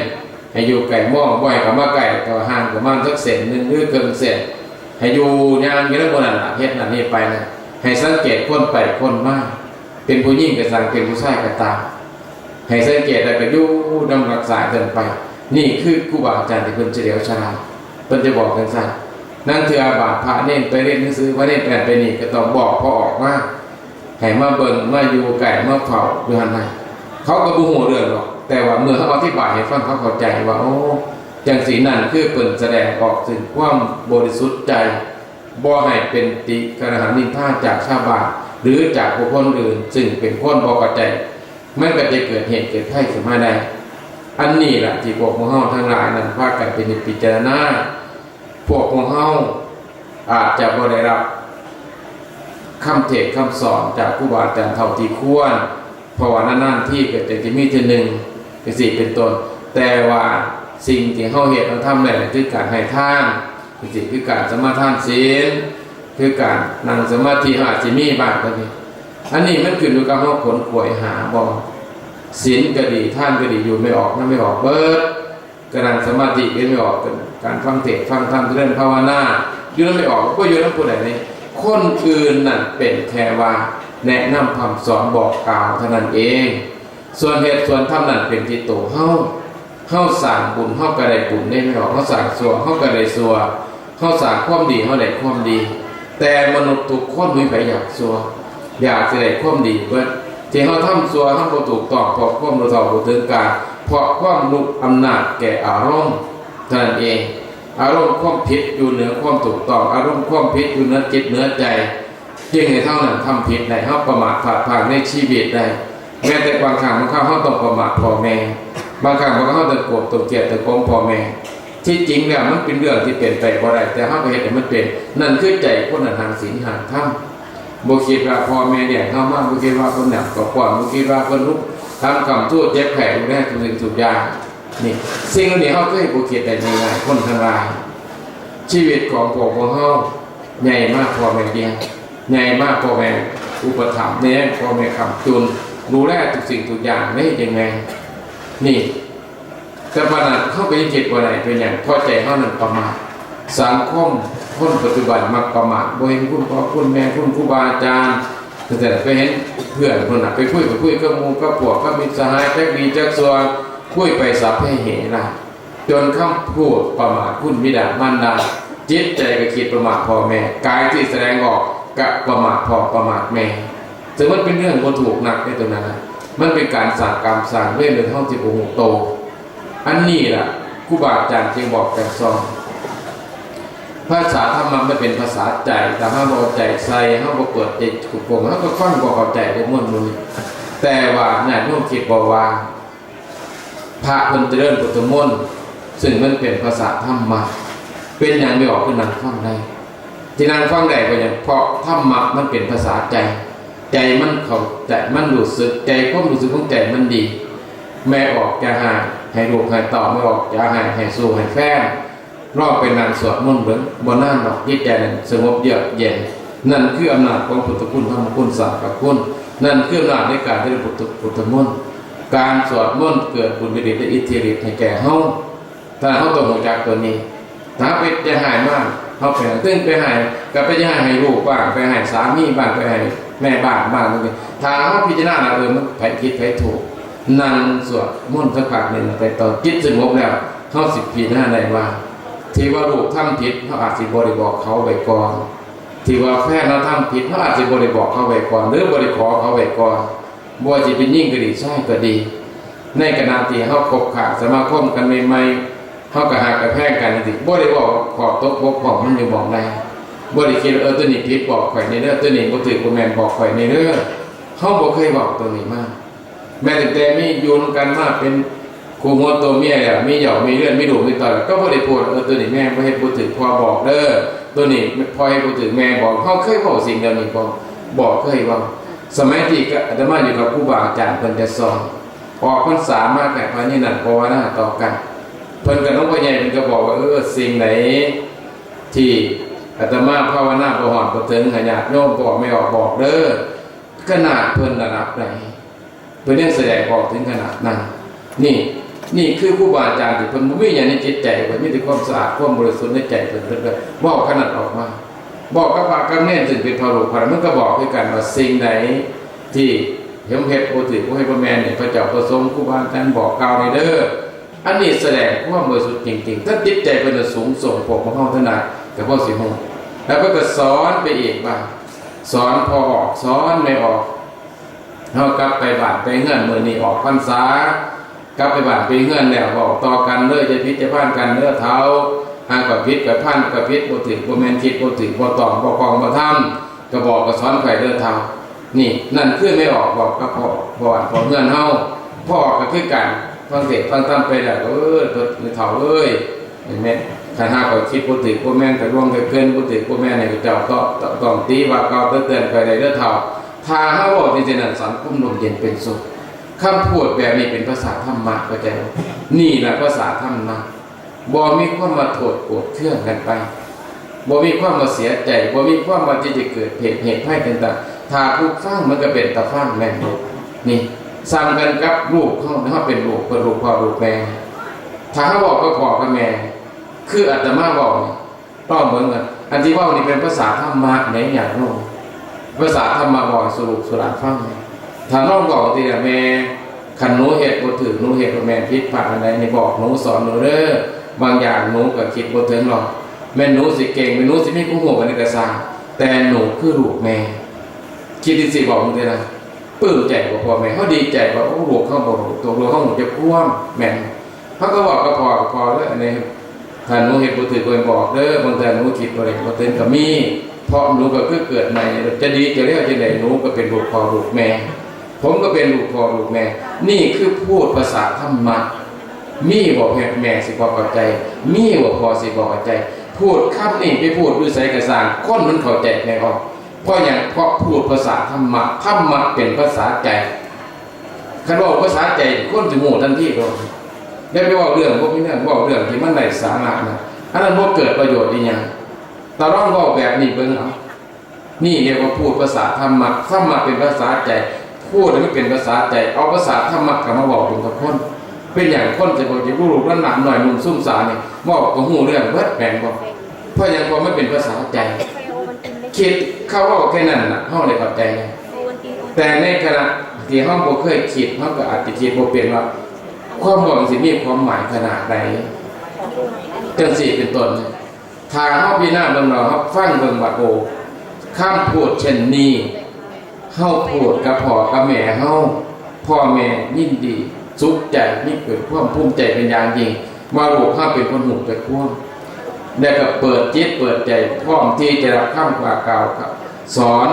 S1: ให้อยู่ไก่ม่องบ่อยกับมาไก่แต่ห่างประมาณสักเศษนึงหรือเกินเศษให้อยู่ย่างอยู่ในบนนั้นเฮ็ดนั่นนี่ไปนะให้สังเกตคนไปคนมาเป็นผู้หญิงก็สั่งเป็นผู้ชายก็ตามให้สังเกตแล้วก็อยู่นำรักษาเดินไปนี่คือครูบาอาจารย์ที่เพิ่นเฉลียวฉลาดเพิ่นจะบอกกันซั่นนั่นคือบาทพระเน้นไปเรียนหนังสือว่าเน้นไปนี่ก็ต้องบอกพอออกว่าให้มาเบิ่งมาอยู่ไก่มาเฝ้าอยู่หั่นน่ะเขาก็บ่ฮู้เรื่องหรอกแต่ว่าเมื่อเขาอธิบายให้ฟังเขาเข้าใจว่าโอ้จังสีนั่นคือเปิ่นแสดงออกถึงความบริสุทธิ์ใจบ่ให้เป็นติกระหันนินทาจากชาวบ้านหรือจากบุคคลอื่นซึ่งเป็นคนบ่เข้าใจมันก็จะเกิดเหตุเกิดภัยขึ้นมาได้อันนี้แหละที่พวกหมู่เฮาทั้งหลายนั้นพากันเป็นพิจารณาพวกหมู่เฮาอาจจะบ่ได้รับ คำเทศคำสอนจากครูบาอาจารย์เท่าที่ควรเพราะว่านานๆที่ก็จะมีทีหนึ่งเป็นสี่เป็นต้นแต่ว่าสิ่งที่เฮาเฮ็ดเราทำได้คือการให้ทานคือการสมาทานศีลคือการนั่งสมาธิอาจจะมีบ้างก็ดีอันนี้มันขึ้นอยู่กับเฮาขนขวยหาบ่ศีลก็ดีทานก็ดีอยู่ไม่ออกนั่นไม่ออกเบิดกำลังสมาธิก็ไม่ออกการฟังเทศน์ฟังธรรมเรื่องภาวนาอยู่นั่นไม่ออกก็อยู่นั่นผู้ใดนี่คนอื่นนั่นเป็นแค่ว่าแนะนำคำสอนบอกกล่าวเท่านั้นเองส่วนเหตุส่วนธรรมนั่นเป็นที่ตัวเฮาสร้างบุญเฮาก็ได้บุญได้ไม่ออกเฮาสร้างชั่วเฮาก็ได้ชั่วเฮาสร้างความดีเฮาได้ความดีแต่มนุษย์ทุกคนมีไปอยากชั่วอยากจะได้ความดีเบิดที่เฮาทำชั่วทำบ่ถูกต้องเพราะความรู้เท่าบ่ถึงการเพราะความลุกอำนาจแก่อารมณ์เท่านั้นเองอารมณ์ความผิดอยู่เหนือความถูกต้องอารมณ์ความผิดอยู่เหนือจิตเหนือใจจึงให้เท่านั้นทำผิดได้เฮาประมาทพลาดพลาดในชีวิตได้แม้แต่บางครั้งเฮาต้องประมาทพ่อแม่บางครั้งเฮาต้องโกรธต้องเกลียดต้องโกงพ่อแม่ที่จริงแล้วมันเป็นเรื่องที่เป็นไปบ่ได้แต่เฮาก็เฮ็ดให้มันเป็นนั่นคือใจคนนั้นทางศีลทางธรรมบ่คิดว่าพ่อแม่เลี้ยงเฮามาบ่คิดว่าเพิ่นหนักกว่าพ่อบ่คิดว่าเพิ่นลุกทำกรรมชั่วเจ็บแผลดูแลทุกสิ่งทุกอย่างนี่สิ่งเหล่านี้เฮาเคยบ่คิดได้ง่ายๆคนทั้งหลายชีวิตของพวกเฮาใหญ่มากพ่อแม่เลี้ยงใหญ่มากพ่อแม่อุปถัมภ์เนี่ยพ่อแม่ค้ำจุนดูแลทุกสิ่งทุกอย่างได้ยังไงนี่แต่ปัญหาเข้าไปจิตว่าไหนเป็นอย่างพอใจเท่านั้นประมาทสังคมคนปัจจุบันมักประมาทบ่เห็นคุณพ่อคุณแม่คุณครูบาอาจารย์แต่ไปเห็นเพื่อนคนน่ะไปคุยกับหมู่กับพวกกับมิตรสหายจักดีจักซัวคุยไปสัพเพเหระจนคำพูดประมาทคุณบิดามารดาจิตใจก็คิดประมาทพ่อแม่กายที่แสดงออกก็ประมาทพ่อประมาทแม่ซึ่งมันเป็นเรื่องบ่ถูกหนักในตรงนั้นมันเป็นการสร้างกรรมสร้างเวรในท้องที่บ่ฮู้โตอันนี้ล่ะครูบาอาจารย์จึงบอกแต่สอนภาษาธรรมมันเป็นภาษาใจแต่ถ้าบ่ใจใส่เฮาบ่เปิดใจกุกงเฮาก็ฟังบ่เข้าใจได้ม่วนมื้อแต่ว่าญาติโยมคิดบ่ว่าพระเพิ่นเจริญพุทธมนต์ซึ่งมันเป็นภาษาธรรมะเป็นหยังไม่ออกคือนั่งฟังได้ที่นั่งฟังได้ก็อย่างเพราะธรรมะมันเป็นภาษาใจใจมันเข้าใจมันรู้สึกใจความรู้สึกของใจมันดีแม่ออกจะให้ลูกให้ต่อไม่ออกจะให้สู้ให้แฟนรอบเป็นนางสวดมนต์เบิ่งบ่นานดอกจิตใจนั้นสงบเยือกเย็นนั่นคืออำนาจของพุทธคุณธรรมคุณสังฆคุณนั่นคืออำนาจในการที่พุทธมนต์การสวดมนต์เกิดบุญฤทธิ์และอิทธิฤทธิ์ให้แก่เฮาถ้าเฮาต้องรู้จักตัวนี้ถ้าไปจะหายมากเฮาไปตึ้งไปหายก็ไปจะให้ลูกบ้างไปให้สามีบ้างไปให้แม่บ้างนี่ถ้าเฮาพิจารณาแล้วมันไผผิดไผถูกนั่งสวดมนต์สักพักนึงไปต่อจิตสงบแล้วเฮาสิพิจารณาได้ว่าที่ว่าลูกทำผิดเขาอาจสิบ่ได้บอกเขาไว้ก่อนที่ว่าแฟนเราทำผิดเขาอาจสิบ่ได้บอกเขาไว้ก่อนหรือบ่ได้ขอเขาไว้ก่อนบ่ว่าสิเป็นยิ่งก็ดีใช่ก็ดีในขณะที่เฮาคบค้าสมาคมกันใหม่ๆเฮาก็หักกระแพงกันจังซี่บ่ได้บอกขอตกบกพร่องมันอยู่บอกได้บ่ได้คิดตัวนี้ผิดบอกข่อยในเด้อตัวนี้บ่ถูกบ่แม่นบอกข่อยในเด้อเฮาบ่เคยบอกตัวนี้มาแม้แต่มีอยู่กันมาเป็นคู่หัวตัวเมียเนี่ยมีหยอกมีเลือดมีดุมีต่อยก็บ่ได้พูดตัวนี้แม่บ่เฮ็ดบ่ถึงพ่อบอกเด้อตัวนี้พ่อให้บ่ถึงแม่บอกเฮาเคยบอกสิ่งเหล่านี้บอกเคยว่าสมัยที่อาตมาอยู่กับครูบาอาจารย์เพิ่นจะสอนออกพรรษามาแต่พระนี่นั่นภาวนาต่อกันเพิ่นกับหลวงพ่อใหญ่เพิ่นก็บอกว่าสิ่งไหนที่อาตมาภาวนาบ่ฮอดบ่ถึงให้ญาติโยมบอกไม่ออกบอกเด้อขนาดเพิ่นระดับใดเพิ่นยังแสดงออกถึงขนาดนั้นนี่คือครูบาอาจารย์ที่เพิ่นบ่มีหยังในจิตใจเพิ่นมีแต่ความสะอาดความบริสุทธิ์ในใจเพิ่นเลยบอกขนาดออกมาบอกกับพระกับแม่ซึ่งเป็นพระลูกพระมันก็บอกคือกันว่าสิ่งไหนที่เฮ็ดบ่ถูกบ่ให้บ่แม่นนี่พระเจ้าประสงค์ครูบาอาจารย์บอกกล่าวนี่เด้ออันนี้แสดงความบริสุทธิ์จริงๆถ้าจิตใจเพิ่นสูงส่งพวกของเฮาเท่านั้นก็พอสิฮู้แล้วก็สอนไปอีกว่าสอนพอออกสอนไม่ออกเฮากลับไปบ้านไปเฮือนมื้อนี้ออกพรรษากลับไปบ้านไปเฮือนแล้วบอกต่อกันเด้อจะพิจารณากันเด้อเท้าหากกับพิษกับพันกับพิษบ่ถึงบ่แม่นคิดบ่ถึงบ่ตอบบ่คองบ่ทำก็บอกก็สอนไผเด้อเท้านี่นั่นคือไม่ออกบอกกับพ่อเฮือนเฮาพ่อก็คือกันฟังเทศน์ฟังธรรมไปแล้วตัวเฒ่าเอ้ยเห็นมั้ย ขันห้าก็คิดบ่ถึกบ่แม่นก็ร่วงก็เกินบ่ถึกบ่แม่นให้เจ้าก็ต้องตีว่าเก่าเตือนไปได้เด้อเฒ่าถ้าเฮาเว้าจังซี่นั้นสังคมร่มเย็นเป็นสุขคำพูดแบบนี้เป็นภาษาธรรมะเข้าใจบ่นี่แหละภาษาธรรมะบ่มีความมาโทษโกรธเคืองกันไปบ่มีความมาเสียใจบ่มีความว่าที่จะเกิดเหตุภัยต่างๆถ้าผู้ฟังมันก็เป็นตาฟังแม่นบ่นี่สร้างกันกับลูกเขาเป็นลูกเพิ่นลูกพ่อลูกแม่ถ้าเขาบอกก็พ่อกับแม่คืออาตมาบอกต้องเหมือนกันอันที่ว่านี่เป็นภาษาธรรมะไหนอย่างโน้นภาษาธรรมะบอกสรุปสุราฟังถ้าน้องบอกทีละแม่ขันหนูเฮ็ดบ่ถึกหนูเฮ็ดบ่แม่นผิดพลาดอันใดนี่บอกหนูสอนหนูเด้อบางอย่างหนูก็คิดบ่ถึงหรอกแม่หนูสิเก่งแม่หนูสิมีความรู้กันก็สร้างแต่หนูคือลูกแม่คิดสิบอกมึงได้ล่ะปลื้มใจกว่าพ่อแม่เฮาดีใจว่าโอ้ลูกเฮาบ่รู้ตัวลูกเฮาจะควมแม่นเฮาก็บอกก็พอแล้วอันนี้ถ้าหนูเฮ็ดบ่ถึกเพิ่นบอกเด้อบางทีหนูคิดบ่ได้บ่ถึงก็มีเพราะหนูก็คือเกิดใหม่จะดีจะเลวจังได๋หนูก็เป็นลูกพ่อลูกแม่ผมก็เป็นลูกพ่อลูกแม่นี่คือพูดภาษาธรรมะมีบ่แม่สิบ่เข้าใจมีบ่พ่อสิบ่เข้าใจพูดคำนี้ไปพูดด้วยไสกระสร้างคนมันเข้าใจแม่ออกเพราะหยังเพราะพูดภาษาธรรมะธรรมะเป็นภาษาใจคันเว้าภาษาใจคนสิโง่ทันทีโดนได้ไปเว้าเรื่องบ่มีเรื่องเว้าเรื่องที่มันไร้สาระนะอันนั้นบ่เกิดประโยชน์อีหยังตาลองเว้าแบบนี้เบิ่งเอานี่เรียกว่าพูดภาษาธรรมะธรรมะเป็นภาษาใจพูดให้มันเป็นภาษาใจเอาภาษาธรรมะก็มาเว้าเป็นกับคนเป็นอย่างคนจะบอกจะรู้ลูกหลานหน่อยหนุ่มซุ่มสานี่เว้าก็ฮู้เรื่องเบิดแม่นบ่เพราะหยังเพราะมันเป็นภาษาใจคิดเขาเว้าแค่นั้นน่ะเฮาได้เข้าใจแต่ในขณะที่เฮาบ่เคยคิดเฮาก็อาจจะคิดบ่เป็นว่าความหวังสิมีความหมายขนาดใดจังซี่เป็นต้นถ้าเฮาพิจารณาเบิ่งเนาะเฮาฟังเบิ่งว่าโอ้คำพูดเช่นนี้เฮาพูดกับพ่อกับแม่เฮาพ่อแม่ยินดีสุขใจมีเกิดความภูมิใจเป็นอย่างยิ่งว่าลูกเฮาเป็นคนหูจักความแล้วก็เปิดจิตเปิดใจพร้อมที่จะรับคำว่ากล่าวสอน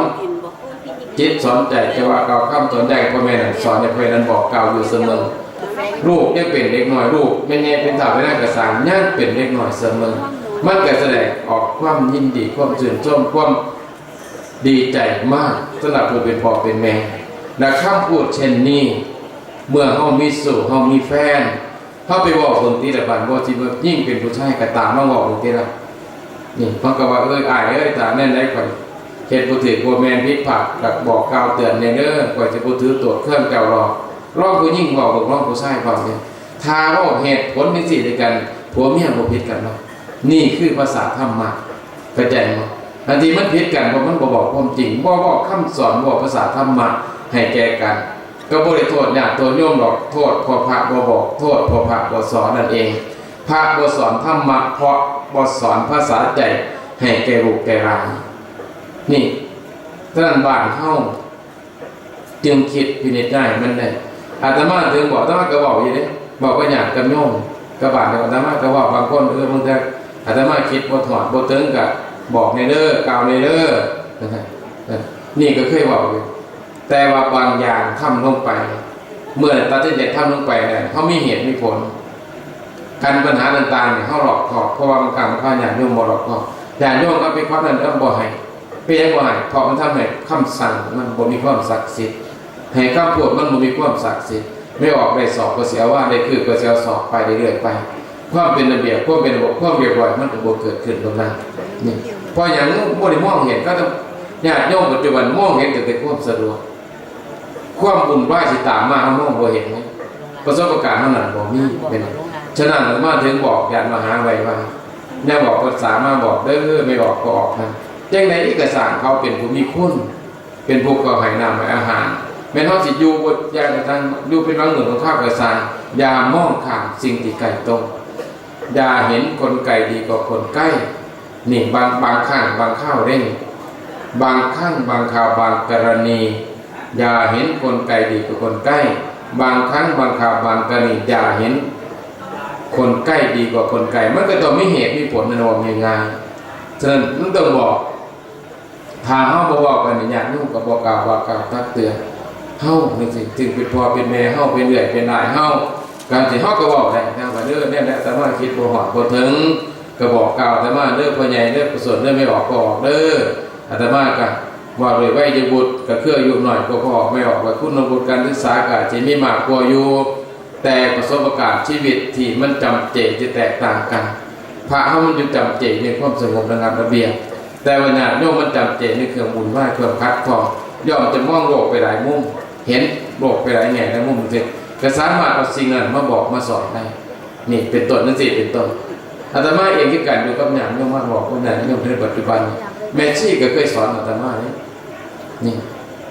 S1: จิตสอนใจจะว่ากล่าวคำสอนใจพ่อแม่นั้นสอนให้พ่อแม่นั้นบอกกล่าวอยู่เสมอลูกยังเป็นเด็กน้อยลูกแม่ใหญ่เป็นสาวเป็นนางกระสานยังเป็นเด็กน้อยเสมอมันก็แสดงออกความยินดีความชื่นชมความดีใจมากสำหรับผู้เป็นพ่อเป็นแม่และคำพูดเช่นนี้เมื่อเฮามีสู่เฮามีแฟนเฮาไปบอกคนที่ละบันบ่สิว่ายิ่งเป็นผู้ชายก็ตามมาบอกคนที่ละนี่เพิ่นก็ว่าอ้ายตาแน่นได้ข่อยเฮ็ดบ่ถูกบ่แม่นผิดพลาดก็บอกกล่าวเตือนแน่เด้อข่อยสิบ่ถือตัวเครื่องเจ้ารอร้องผู้หญิงบอกร้องผู้ชายฟังนี่ถ้าเว้าเหตุผลจังซี่ด้วยกันผัวเมียบ่ผิดกันเนาะนี่คือภาษาธรรมะเข้าใจบ่อันที่มันผิดกันเพราะมันบ่บอกความจริงบ่บอกคำสอนบ่ภาษาธรรมะให้แก่กันก็บ่ได้โทษญาติโยมดอกโทษเพราะพระบ่บอกโทษเพราะพระบ่สอนนั่นเองพระบ่สอนธรรมะเพราะบ่สอนภาษาใจให้แก่ลูกแก่หลานนี่ฉะนั้นบ้านเฮาจึงคิดพินิจได้มันได้อาตมาถึงบอกอาตมาก็บอกอยู่เด้บอกว่าญาติกับโยมกับบ้านอาตมาก็ว่าบางคนบางทีอาตมาคิดบ่ถอดบ่ถึงก็บอกในเด้อกล่าวในเด้อนี่ก็เคยบอกอยู่แต่ว่าบางอย่างทำลงไปเมื่อตัดสินใจทำลงไปเนี่ยเขามีเหตุมีผลการปัญหาต่างๆเนี่ยเขาหลอกขอบเพราะว่ามันการฆ่าญาติโยมบ่หลอกขอบญาติโยมก็ไปควักนั้นบ่ให้ไปยังบ่ให้เพราะมันทำให้คำสั่งมันบ่มีความศักดิ์สิทธิ์ให้คำพูดมันบ่มีความศักดิ์สิทธิ์ไม่ออกได้สอบก็เสียว่าได้คือก็เสียสอบไปเรื่อยๆไปความเป็นระเบียบความเป็นระบบความเรียบร้อยมันก็บ่เกิดขึ้นตรงนั้นนี่พออย่างบ่ได้มองเห็นก็ต้องญาติโยมปัจจุบันมองเห็นแต่ความสะดวกความบุญไหวสิตามมาเฮามองบ่เห็นประสบการณ์เท่านั้นบ่มีเป็นฉะนั้นมาถึงบอกญาติมหาไว้ว่าเนี่ยบอกภาษามาบอกเด้อไม่บอกก็ออกนะจังได๋เอกสารเขาเป็นผู้มีคุณเป็นผู้ก็ให้น้ำให้อาหารแม้นเฮาสิอยู่บ่อย่างทั้งอยู่เป็นบางมื้อของข้าวกระสานอย่ามองข้ามสิ่งที่ไกลตรงอย่าเห็นคนไกลดีกว่าคนใกล้นี่บางครั้งบางข้าวเด้งบางครั้งบางข่าวบางกรณีอย่าเห็นคนไกลดีกว่าคนใกล้บางครั้งบางข่าวบางกรณีอย่าเห็นคนใกล้ดีกว่าคนไกลมันก็ต้องมีเหตุมีผลในวงง่ายๆฉะนั้นมันต้องบอกถ้าเฮาบ่บอกกันญาติโยมก็บ่กล่าวว่ากล่าวตักเตือนเฮานึกสิถึงเป็นพ่อเป็นแม่เฮาเป็นเอื้อยเป็นนายเฮาการที่เฮาก็เว้าได้นะว่าเด้อแน่ๆแต่ว่าคิดบ่ฮอดบ่ถึง ก็บอกกล่าวอาตมาเด้อพ่อใหญ่เด้อกุศลเด้อไม่ออกก็ออกเด้ออาตมาก็ว่าเลยไว้จะบุตรก็คืออายุหน่อยก็ออกไม่ออกว่าคุณบุตรการศึกษาก็จะมีมากกว่าอยู่แต่ประสบการณ์ชีวิตที่มันจำเจจะแตกต่างกันพระเฮามันอยู่จำเจในความสงบระงับระเบียบแต่ว่าญาติโยมมันจำเจในเครื่องบุญไหว้เครื่องคัดคอย่อมจะมองโลกไปหลายมุมเห็นโลกไปหลายแง่หลายมุมจริงก็สามารถเอาสิ่งนั้นมาบอกมาสอนได้นี่เป็นต้นนั่นสิเป็นต้นอาตมาเองที่กันอยู่กับญาติโยมมาบอกว่าญาติโยมในปัจจุบันแม่ชีก็เคยสอนอาตมานี่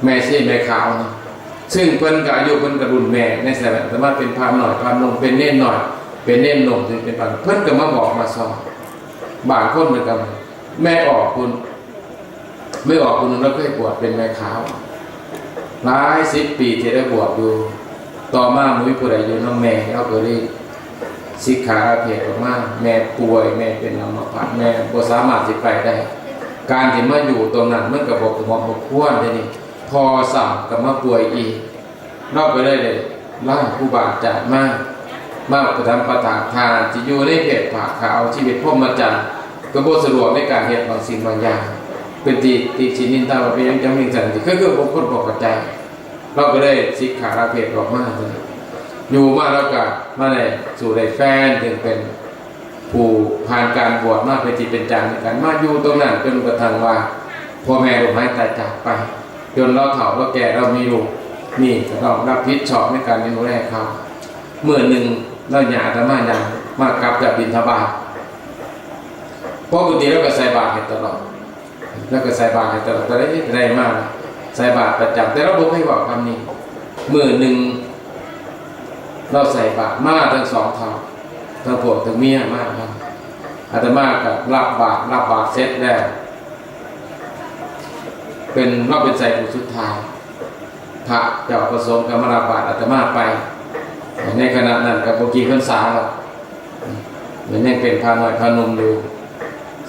S1: แม่ชีแม่ขาวนี่ซึ่งเพิ่นก็อายุเพิ่นก็รุ่นแม่ในสมัยอาตมาเป็นพรามหน่อยพรามนมเป็นเน่นหน่อยเป็นเน่นนมถึงเป็นพรามเพิ่นก็มาบอกมาสอนบางคนเหมือนกันแม่ออกคุณไม่ออกคุณแล้วเคยบวชเป็นแม่ขาวหลาย10 ปีที่ได้บวชอยู่ต่อมามุ้ยผู้ใดอยู่น้องแม่เอาก็เลยสิกขาเพศออกมาแม่ป่วยแม่เป็นอัมพาตแม่บ่สามารถสิไปได้การที่มาอยู่ตรงนั้นมันก็บอกเหมาะบ่ควรเลยนี่พอสั่งก็มาป่วยอีกเราก็เลยล่าครูบาอาจารย์มาประทำประทานทานที่อยู่ในเพศผ่าขาวชีวิตพรหมจรรย์ก็บ่สะดวกในการเฮ็ดบางสิ่งบางอย่างเป็นติชินินตาว่าเป็นยังจำเป็นจังที่คือบ่คนบอกกระจายเราก็ได้สิกขาเพศออกมาอยู่มาแล้วก็มาได้สู่ได้แฟนถึงเป็นผู้ผ่านการบวชมาเป็นจริงเป็นจังในการมาอยู่ตรงนั้นจนกระทั่งว่าพ่อแม่ลูกหายตายจากไปจนเราเฒ่าเราแก่เรามีลูกนี่ก็ต้องรับผิดชอบในการเลี้ยงดูแลเขาเมื่อหนึ่งเราหยาดมาอย่างมากลับจากบิณฑบาตปกติเราก็ใส่บาตรให้ตลอดแล้วก็ใส่บาตรให้ตลอดแต่ได้มากใส่บาตรประจำแต่เราบอกให้บอกคำนี้เมื่อหนึ่งเราใส่บาตรมาทั้งสองเท่าทั้งผัวทั้งเมียมากครับอาตมากับรับบาตรเสร็จแล้วเราเป็นใส่ผู้สุดท้ายพระเจ้าประสงค์กรรมรับบาตรอาตมาไปในขณะนั้นกับโบกีพรรษาเราเหมือนยังเป็นพาหน่อยพานุ่มอยู่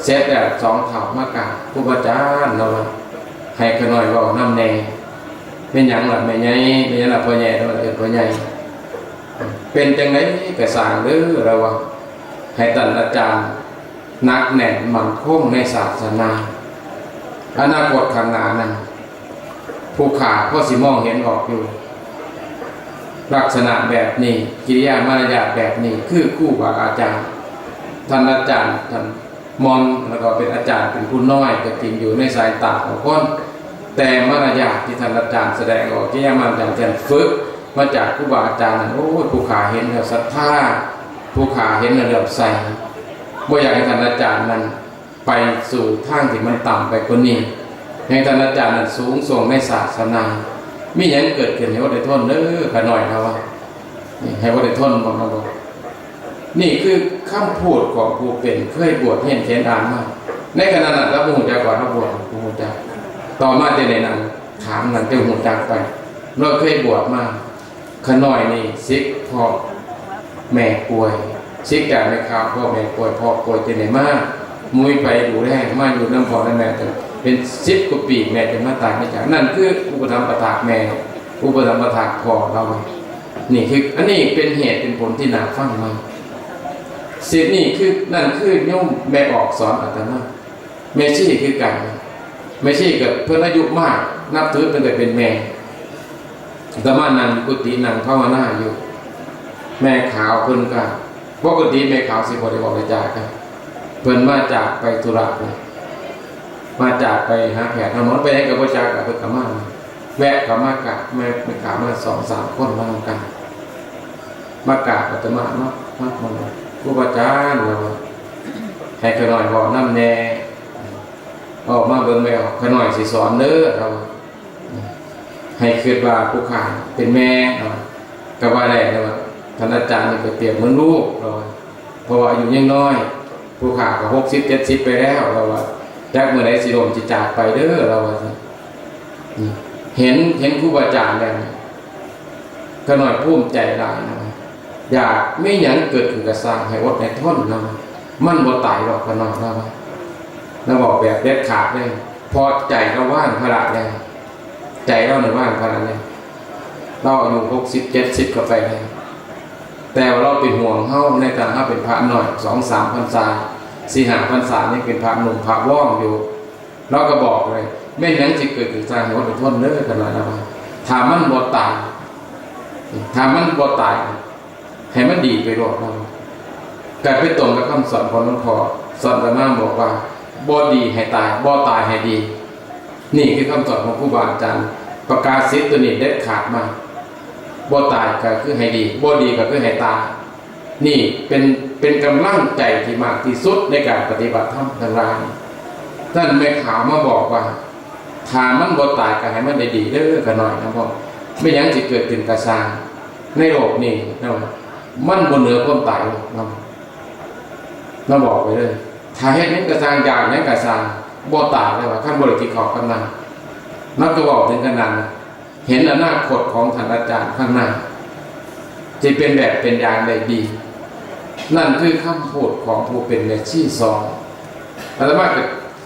S1: เสร็จแล้วสองเท่ามากราบครูบาอาจารย์เราให้ขน่อยบอกน้ำแน่เป็นอย่างหลับไม่ใหญ่เป็นอย่างหลับพอใหญ่เราเอ็นพอใหญ่เป็นจังไหนกระสางหรือเราให้ตันอาจารย์นักแน่นมั่นคงในศาสนาอนาคตข้างหน้านั้นผู้ขาก็สิมองเห็นออกอยู่ลักษณะแบบนี้กิริยามารยาทแบบนี้คือครูบาอาจารย์ท่านอาจารย์ท่านมอนแล้วก็เป็นอาจารย์เป็นผู้น้อยก็จริงอยู่ในสายตาของคนแต่มารยาทที่ท่านอาจารย์แสดงออกกิริยามารยาทท่านฝึกมาจากครูบาอาจารย์โอ้ยผู้ขาเห็นแล้วศรัทธาผู้ขาเห็นแล้วเลื่อมใสบ่อยากให้ท่านอาจารย์นั้นไปสู่ทางที่มันต่ำไปกว่านี้ให้ท่านอาจารย์นั้นสูงส่งในศาสนามีหยังเกิดขึ้นให้ว่าได้ทนเด้อขะหน่อยครับว่านี่ให้ว่าได้ทนบอกมาบอกนี่คือคำพูดของผู้เป็นเคยบวชเห็นเขียนอ่านมาในขณะนั้นรับหูจักก่อนรับบวชหูจักต่อมาจะในนั้นถามนั้นจะหูจักไปเราเคยบวชมาขะหน่อยนี่ซิกพ่อแม่ป่วยซิกจากในข่าวพ่อแม่ป่วยพ่อป่วยจะไหนมากมุ้ยไปดูแลมาอยู่น้ำพอน้ำแม่เป็น10 กว่าปีแม่จะมาตายไม่จากนั่นคืออุปธรรมประทากแม่อุปธรรมประทากพ่อเรานี่คืออันนี้เป็นเหตุเป็นผลที่น่าฟังมากสิ่งนี้คือนั่นคือโยมแม่ออกสอนอาตมาแม่ชี้คือกันแม่ชี้กับเพื่อนอายุมากนับถือเป็นแต่เป็นแม่อาตมานั่งกุฏินั่งภาวนาอยู่แม่ขาวเพิ่นก็ปกติแม่ขาวสิบ่ได้บอกไปจากกันเพิ่นมาจากไปธุระมาจากไปหาแขกถนนไปให้กับพระจากกับเพิ่นก็มาแวะก็มากราบแม่ขาวมา2-3 คนมากันมากราบอาตมาเนาะมาครูบาอาจารย์เราให้ขน่อยบอกน้ำแน่ออกมาเบิ่งแมวขน่อยสิสอนเด้อเราให้คิดว่าผู้ขาเป็นแม่ก็ว่าได้นะว่าท่านอาจารย์นี่ก็เปรียบเหมือนลูกเราเพราะว่าอายุยังน้อยผู้ขาก็60-70ไปแล้วเราว่าจากเมื่อใดสิลมจิจากไปเด้อเราว่าเห็นครูบาอาจารย์แล้วขน่อยภูมิใจหลายนะอยากไม่หยังเกิดขึ้นกับสร้างให้วัดในท่อนนะมันบ่ตายหรอกขน่อยเราบอกแบบเด็ดขาดเลยพอใจเราว่างพระแล้วใจเราในว่างพระเนี่ยเราอายุ60-70ก็ไปแล้วแต่ว่าเราเป็นห่วงเฮาในการเฮาเป็นพระหน่อย2-3 พรรษา 4-5 พรรษานี่เป็นพระหนุ่มพระว่องอยู่เราก็บอกเลยแม่นยังสิเกิดขึ้นสร้างให้อดทนเด้อกันแล้วนะถ้ามันบ่ตายให้มันดีไปรอดเรากลายไปตรงกับคำสอนของหลวงพ่อสอนอาตมาบอกว่าบ่ดีให้ตายบ่ตายให้ดีนี่คือคำสอนของครูบาอาจารย์ประกาศสิทธิ์ตัวนี้เด็ดขาดมากบ่ตายก็คือให้ดีบ่ดีก็คือให้ตายนี่เป็นกำลังใจที่มากที่สุดในการปฏิบัติธรรมทั้งหลายท่านแม่ขาวมาบอกว่าถ้ามันบ่ตายก็ให้มันได้ดีเด้อกันหน่อยนะพ่อไม่อย่างสิเกิดขึ้นกระซางในโลกนี้นะมันบ่เหนือความตายนะเราบอกไปเลยถ้าเฮ็ดนั้นกระซางอย่างนั้นกระซางบ่ตายเลยว่าขั้นบ่ได้ที่ขอบกันนั้นนักก็บอกถึงกันนั้นเห็นอนาคตของท่านอาจารย์ข้างหน้าจะเป็นแบบเป็นอย่างใดดีนั่นคือคำพูดของผู้เป็นเมสซี่สองอาตมาก็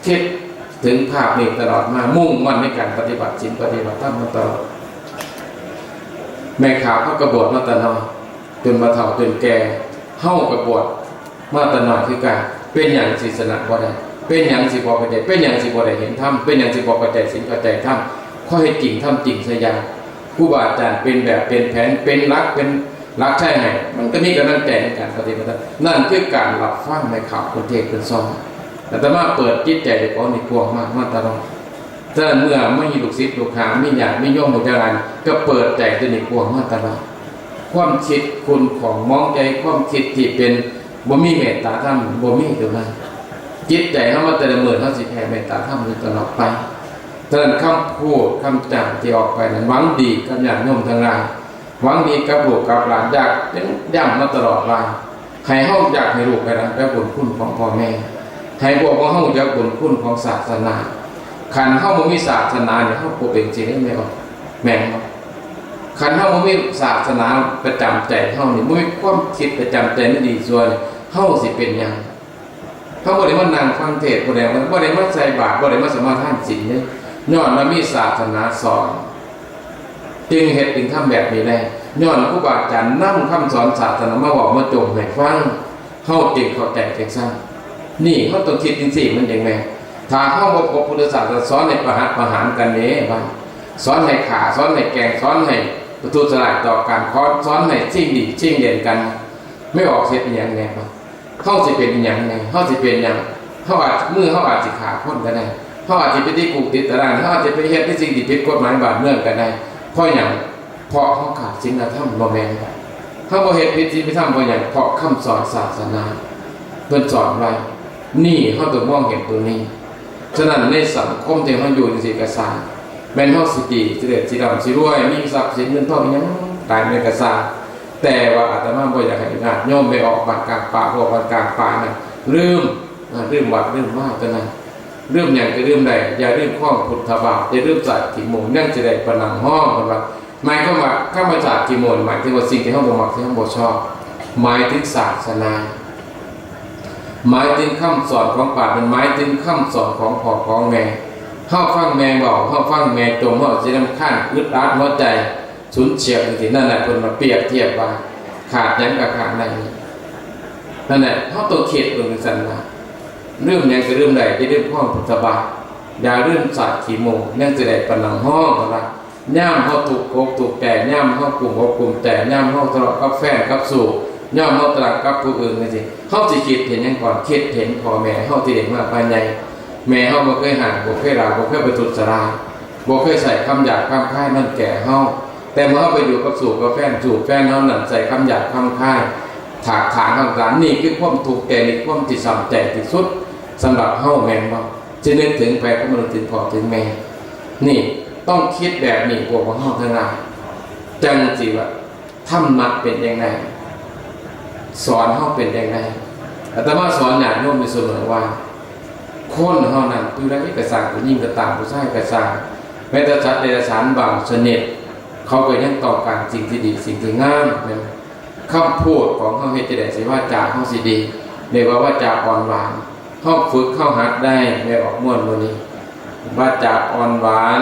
S1: คิดถึงภาพนี้ตลอดมามุ่งมั่นในการปฏิบัติศีลปฏิบัติธรรมมาตลอดแม่ขาวเขากระบวดมาตลอดจนมาเฒ่าจนแก่เฮากระบวดมาตลอดคือการเป็นอย่างศิษนะบ่ได้เป็นอย่างสิบ่เข้าใจเป็นอย่างสิบ่ได้เห็นธรรมเป็นอย่างสิบ่เข้าใจศีลเข้าใจธรรมข้อให้จริงทำจริงซะอย่างครูบาอาจารย์เป็นแบบเป็นแผนเป็นหลักเป็นหลักใช่ไหมมันก็มีกำลังใจในการปฏิบัตินั่นคือการรับฟังในข่าวคนเทศคนซ้อมแต่มาเปิดจิตใจเด็กอ่อนในพวงมากมาตลอดถ้าเมื่อไม่มีลูกศิษย์ลูกหาไม่อยากไม่ย่อมหมดจารก็เปิดใจตัวในพวงมาตลอดความคิดคุณของมองใจความคิดที่เป็นบ่มีเมตตาธรรมบ่มีตัวนั้นจิตใจเขามาแต่ละเมื่อเขาสิแผ่เมตตาธรรมอยู่ตลอดไปดังนั้นคำพูดคำจาที่ออกไปนั้นหวังดีกับญาติโยมทั้งหลายหวังดีกับลูกกับหลานอยากเป็นย่ำมาตลอดว่าให้เฮาอยากให้ลูกไปนั้นได้บุญคุณของพ่อแม่ให้พวกเฮาอยากบุญคุณของศาสนาขันเฮาบ่มีศาสนาเนี่ยเฮาบ่เป็นจริงแม่บ่แม่นบ่ขันเฮาบ่มีศาสนาประจำใจเฮานี่บ่มีความคิดประจำใจนี่ดีส่วนเฮาสิเป็นหยังเฮาบ่ได้มานั่งฟังเทศน์บ่ได้มาใส่บาตรบ่ได้มาสมาทานศีลเนี่ยย้อนว่ามีศาสนาสอนจึงเฮ็ดจึงทำแบบนี้ได้ย้อนครูบาอาจารย์นำคำสอนศาสนามาบอกมาจงให้ฟังเฮาจึงเข้าใจจังซั่นนี่เฮาต้องคิดจังซี่มันจังไงถ้าเฮาบ่พบพุทธศาสนาสอนให้ประหารกันเด้ว่าสอนให้ฆ่าสอนให้แกล้งสอนให้ทุจริตต่อกันสอนให้ชิงดีชิงเด่นกันไม่ออกเฮ็ดอีหยังแน่บ่เฮาสิเป็นอีหยังไงเฮาสิเป็นหยังเฮาอาจมือเฮาอาจสิฆ่าคนก็ได้เฮาอาจสิไปติดคุกติดตารางเฮาอาจจะไปเฮ็ดในสิ่งที่ผิดกฎหมายบ้านเมืองก็ได้เพราะหยังเพราะเฮาขาดศีลธรรมบ่แม่นเฮาบ่เฮ็ดผิดศีลธรรมเพราะหยังเพราะคำสอนศาสนาเพิ่นสอนไว้นี่เฮาต้องมองเห็นตรงนี้ฉะนั้นในสังคมที่เฮาอยู่จังซี่ก็สร้างแม่นเฮาสิดีสิเลิศสิร่ำสิรวยมีทรัพย์สินเงินทองอีหยังตายในก็สร้างแต่ว่าอาตมาบ่อยากให้ญาติโยมไปออกบ้านกลางป่าพวกบ้านกลางป่านั่นลืมวัดลืมว่าตัวนั้นลืมอย่างจะลืมใดอย่าลืมข้องพุทธบาทอย่าลืมสัตว์ที่มูลนั่งจะได้ประนังห้องกันว่าหมายเข้ามาข้ามาจากที่มูลหมายถึงว่าสิ่งที่เขาบ่มักที่เขาบ่ชอบหมายถึงศาสนาหมายถึงคำสอนของป่าเป็นหมายถึงคำสอนของพ่อของแม่เข้าฟังแม่บอกเข้าฟังแม่จมเข้าจะนำขั้นอึดอัดหัวใจสูญเฉียบที่นั่นแหละคนมาเปรียบเทียบว่าขาดยังกับขาดใดนั่นแหละเขาตัวเข็ดตรงสันว่าเรื่องยังจะเรื่องใดจะเรื่องข้องพุทธบาทอย่าเรื่องศาสตร์ขีโมยังจะได้ปนังห้องอะไรย่ามเขาถูกโกถูกแต่ย่ามเขากลุ่มแต่ย่ามเขาตลอดกับแฟนกับสู่ย่ามเขาตลอดกับผู้อื่นนี่สิเขาจะคิดเห็นยังก่อนคิดเห็นพ่อแม่เขาที่เด็กมากไปใหญ่แม่เขาบ่เคยห่างบ่เคยลาบ่เคยไปทุจริตบ่เคยใส่คำหยาบคำค่ายนั่นแก่เขาแต่เมื่อเขาไปอยู่กับสู่กับแฟนเขานั่นใส่คำหยาบคำค่ายถากถางต่างๆนี่คือความถูกแต่นี่ความที่สำใจที่สุดสำหรับเฮาแม่นบ่จะนึกถึงไปก็มันถึงพ่อถึงแม่นี่ต้องคิดแบบนี้พวกเฮาทั้งหลายจังสิว่าธรรมะเป็นยังไงสอนเฮาเป็นยังไงอาตมาสอนญาติโยมอยู่เสมอว่าคนเฮานั้นผู้ใดก็สร้างผู้หญิงก็ตามผู้ชายก็สร้างแม้แต่สัตว์เดรัจฉานบางชนิดเขาก็ยังต้องการสิ่งที่ดีสิ่งที่งามนะคำพูดของเขาเฮ็ดจะได้สิว่าจาเขาสิดีเรียกว่าจาอ่อนหวานเขาฝึกเข้าหัดได้ไม่ออกม่วนมื้อนี้ว่าจาอ่อนหวาน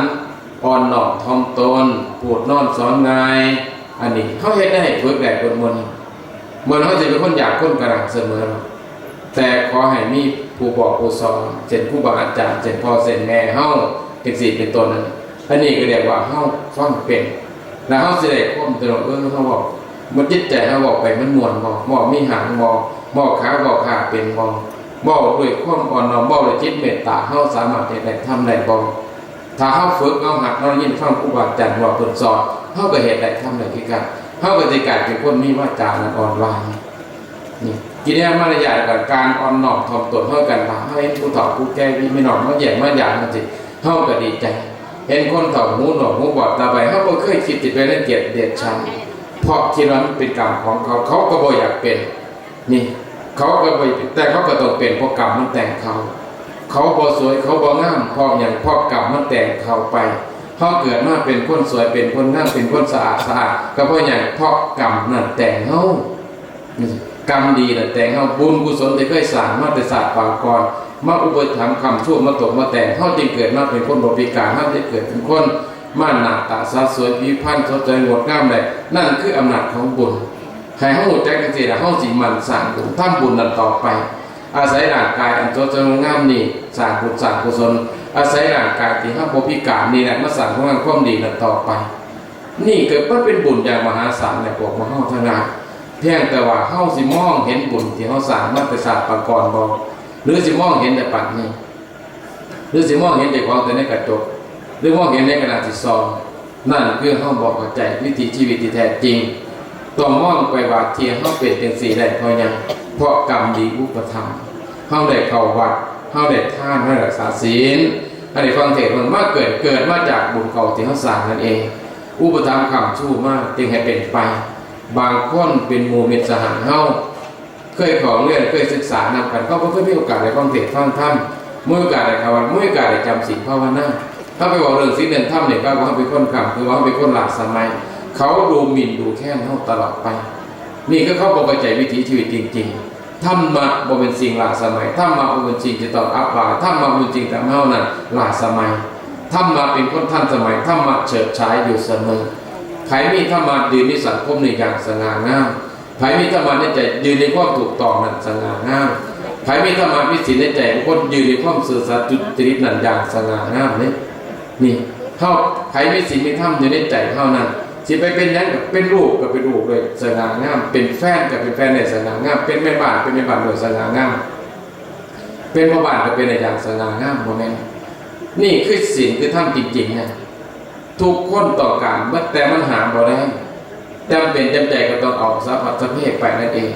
S1: อ่อนน้อมถ่อมตนพูดน้อมสอนง่ายอันนี้เขาเฮ็ดได้ฝึกได้คนมื้อนี้เหมือนเขาจะเป็นคนอยากคนกระดังเสมอ แต่ขอให้มีผู้บอกผู้สอนเช่นผู้บาอาจารย์เช่นพ่อเช่นแม่เฮาจังซี่เป็นต้นนั้นอันนี้ก็เรียกว่าเฮาฟังเป็นแล้วเฮาสิได้ความตลอดเฮาบอกมันจิตใจเฮาบอกไปมันม่วนบ่มีหางบ่ขาเป็นบ่ด้วยความอ่อนน้อมบ่ด้วยจิตเมตตาเฮาสามารถได้ทำได้บ่ถ้าเฮาฝึกเอาหัดเรายินฟังครูบาอาจารย์ว่าเพิ่นสอนเฮาก็เฮ็ดได้ทำได้คือกันเฮาก็สิกลายเป็นคนมีวาจาอ่อนหวานนี่กิริยามารยาทกับการอ่อนน้อมถ่อมตนเฮากันว่าเฮาเห็นผู้เฒ่าผู้แก่มีไม่น้อยมาแย่งมาหยามจังซี่เฮาก็ดีใจเห็นคนเฒ่าหูหนวกหูบอดตาใบเฮาบ่เคยคิดที่ไปรังเกียจเดียดชังเพราะคิดว่ามันเป็นกรรมของเขาเขาก็บ่อยากเป็นนี่เขาก็บ่แต่เขาก็ต้องเป็นเพราะกรรมมันแต่งเขาบ่สวยเขาบ่งามเพราะหยังเพราะกรรมมันแต่งเขาไปเฮาเกิดมาเป็นคนสวยเป็นคนงามเป็นคนสะอาดก็เพราะหยังเพราะกรรมนั่นแต่งเฮากรรมดีน่ะแต่งเฮาบุญกุศลที่เคยสร้างมาแต่ศาสตร์ปางก่อนมาอุปถัมภ์คำชั่วมาตกมาแต่งเฮาจึงเกิดมาเป็นคนบ่พิการเฮาจึงเกิดเป็นคนม่านหน้าตาสะสวยผิวพรรณสดใสงดงามได้นั่นคืออำนาจของบุญให้เฮารู้จักจังซี่ล่ะเฮาสิมันสร้างบุญทำบุญนั้นต่อไปอาศัยร่างกายอันสดใสงดงามนี่สร้างบุญสร้างกุศลอาศัยร่างกายที่เฮาบ่พิการนี่แหละมาสร้างความดีนั้นต่อไปนี่ก็มันเป็นบุญอย่างมหาศาลในพวกเฮาทั้งนั้นเพียงแต่ว่าเฮาสิมองเห็นบุญที่เฮาสร้างมาแต่ศาสตร์ปางก่อนบ่หรือสิมองเห็นแต่ปัจจุบันหรือสิมองเห็นแต่ของแต่ในกระจกหรือมองเห็นในกระดาษที่ซองนั่นคือเฮาบ่เข้าใจวิถีชีวิตที่แท้จริงต้องมองไปว่าที่เฮาเป็นจังซี่ได้เพราะหยังเพราะกรรมดีอุปถัมภ์เฮาได้เข้าวัดเฮาได้ทานเฮาได้รักษาศีลอันนี้ฟังเทศน์มันมาเกิดมาจากบุญเก่าที่เฮาสร้างนั่นเองอุปถัมภ์คำชู้มากจึงให้เป็นไปบางคนเป็นหมู่มิตรสหายเฮาเคยขอเรียนเคยศึกษานำกันเขาบ่เคยมีโอกาสได้ฟังเทศน์ฟังธรรมมื้อโอกาสได้เข้าวัดมื้อโอกาสได้จำศีลภาวนาถ้าไปบอกเรื่องศีลเรื่องธรรมเนี่ยก็ว่าเขาเป็นคนขำคือว่าเขาเป็นคนหลักสมัยเขาดูหมิ่นดูแค้นเฮาตลอดไปนี่ก็เขาบ่เข้าใจวิถีชีวิตจริงๆธรรมะบ่เป็นสิ่งหลักสมัยธรรมะบ่เป็นสิ่งที่ต้องอัปปาธรรมะเป็นสิ่งที่เฮานั้นหลักสมัยธรรมะเป็นคนทันสมัยธรรมะเฉิดฉายอยู่เสมอใครมีธรรมะยืนในสังคมในอย่างสง่างามใครมีธรรมะในใจยืนในความถูกต้องนั้นสง่างามใครมีธรรมะมีศีลในใจคนยืนในความซื่อสัตย์จริตนั้นอย่างสง่างามนี่เฮาใครมีศีลมีธรรมอยู่ในใจเฮานั้นสิไปเป็นหยังก็เป็นลูกก็เป็นลูกด้วยสง่างามเป็นแฟนก็เป็นแฟนได้สง่างามเป็นแม่บ้านเป็นแม่บ้านด้วยสง่างามเป็นพ่อบ้านก็เป็นได้อย่างสง่างามบ่แม่นนี่คือศีลคือธรรมจริงๆนะทุกคนต้องการแต่มันหาบ่ได้จำเป็นจำใจก็ต้องเอาสะพัดสะเพกไปนั่นเอง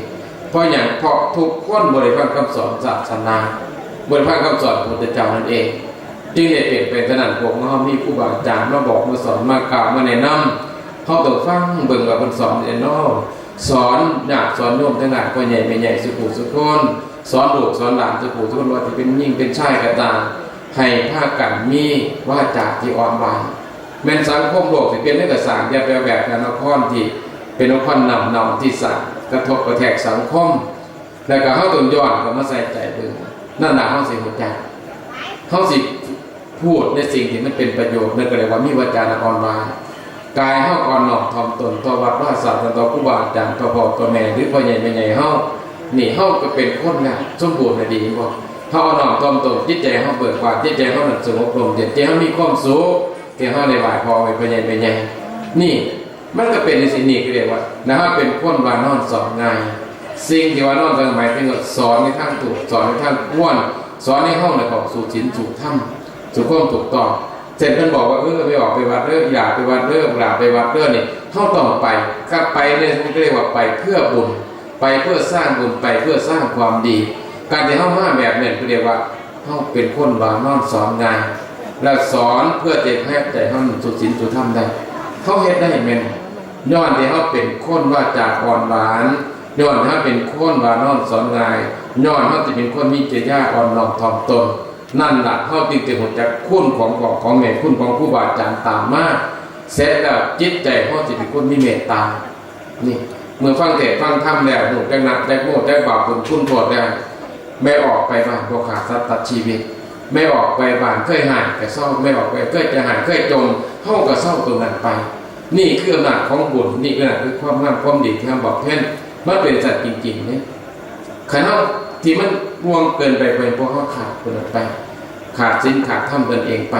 S1: เพราะอย่างเพราะทุกคนบริฟังคำสอนศาสนาบริฟังคำสอนพระพุทธเจ้านั่นเองจึงได้เปลี่ยนเป็นขนาดพวกเรามีครูบาอาจารย์มาบอกมาสอนมากล่าวมาแนะนำเขาต้องฟังเบิ่งว่าเพิ่นสอนเนาะสอนญาติสอนโยมทั้งหลายพ่อใหญ่แม่ใหญ่สุขุสุขคนสอนลูกสอนหลานสุขุสุขคนว่าที่เป็นหญิงเป็นชายก็ตามให้พากันมีวาจาที่อ่อนหวานแม้นสังคมโลกที่เป็นเรื่องสร้างอย่าไปแบบการนครที่เป็นนครนำที่สั่งกระทบกระแทกสังคมแล้วก็เฮาต้องย้อนก็มาใส่ใจเบิ่งนั่นน่ะเฮาสิเข้าใจเฮาสิพูดในสิ่งที่มันเป็นประโยชน์นั่นก็เรียกว่ามีวาจาอ่อนหวานกายเฮาอ่อนน้อมถ่อมตนต่อวัดว่าศาสนาต่อครูบาอาจารย์ต่อพ่อต่อแม่หรือพ่อใหญ่แม่ใหญ่เฮานี่เฮาก็เป็นคนงามสมบูรณ์ดีบ่เฮาอ่อนน้อมถ่อมตนจิตใจเฮาเบิกบานจิตใจเฮาสงบลงจิตใจเฮามีความสุขที่เฮาได้ไหว้พ่อไหว้พ่อใหญ่แม่ใหญ่นี่มันก็เป็นในสิ่งนี้ก็เรียกว่านะครับเป็นคนวานอนสอนง่ายสิ่งที่วานอนสมัยเป็นสอนในทางถูกสอนในทางอ้วนสอนในห้องในของสู่ศีลสู่ธรรมสู่ความถูกต้องเสร็จเพิ่นบอกว่าไปออกไปวัดเด้ออย่าไปวัดเด้ออย่าไปวัดเด้อนี่เฮาต้องไปก็ไปเนี่ยมันก็เรียกว่าไปเพื่อบุญไปเพื่อสร้างบุญไปเพื่อสร้างความดีการที่เฮามาแบบนี้ก็เรียกว่าเฮาเป็นคนวานอนสอนง่ายแล้วสอนเพื่อจะให้ใจเฮาสู่ศีลสู่ธรรมได้เขาเฮ็ดได้แม่นย้อนที่เขาเป็นคนว่าจากอ่อนหวานย้อนถ้าเป็นคนว่านอนสอนง่ายย้อนเขาจะเป็นคนมีจริยาอ่อนน้อมถ่อมตนนั่นล่ะเขาจึงจะรู้จักคุณของแม่คุณของครูบาอาจารย์ตามมาเสร็จแล้วจิตใจเขาจะเป็นคนมีเมตตานี่เมื่อฟังเทศน์ฟังธรรมแล้วหนูจักหนักจักโมจักบาปบุญคุณโทษได้ไม่ออกไปบ้านบ่ขาดสัตว์ตัดชีวิตไม่ออกไปบ้านเคยหายก็เศร้าไม่ออกไปเคยจะหายเคยจมเฮาก็เศร้าตรงนั้นไปนี่คืออำนาจของบุญนี่คืออำนาจคือความงามความดีที่เราบอกเพื่อนมันเป็นสัตว์จริงๆนี่ขณะ ที่มันร่วงเกินไปเพราะเขาขาดคนไปขาดศีลขาดธรรมตนเองไป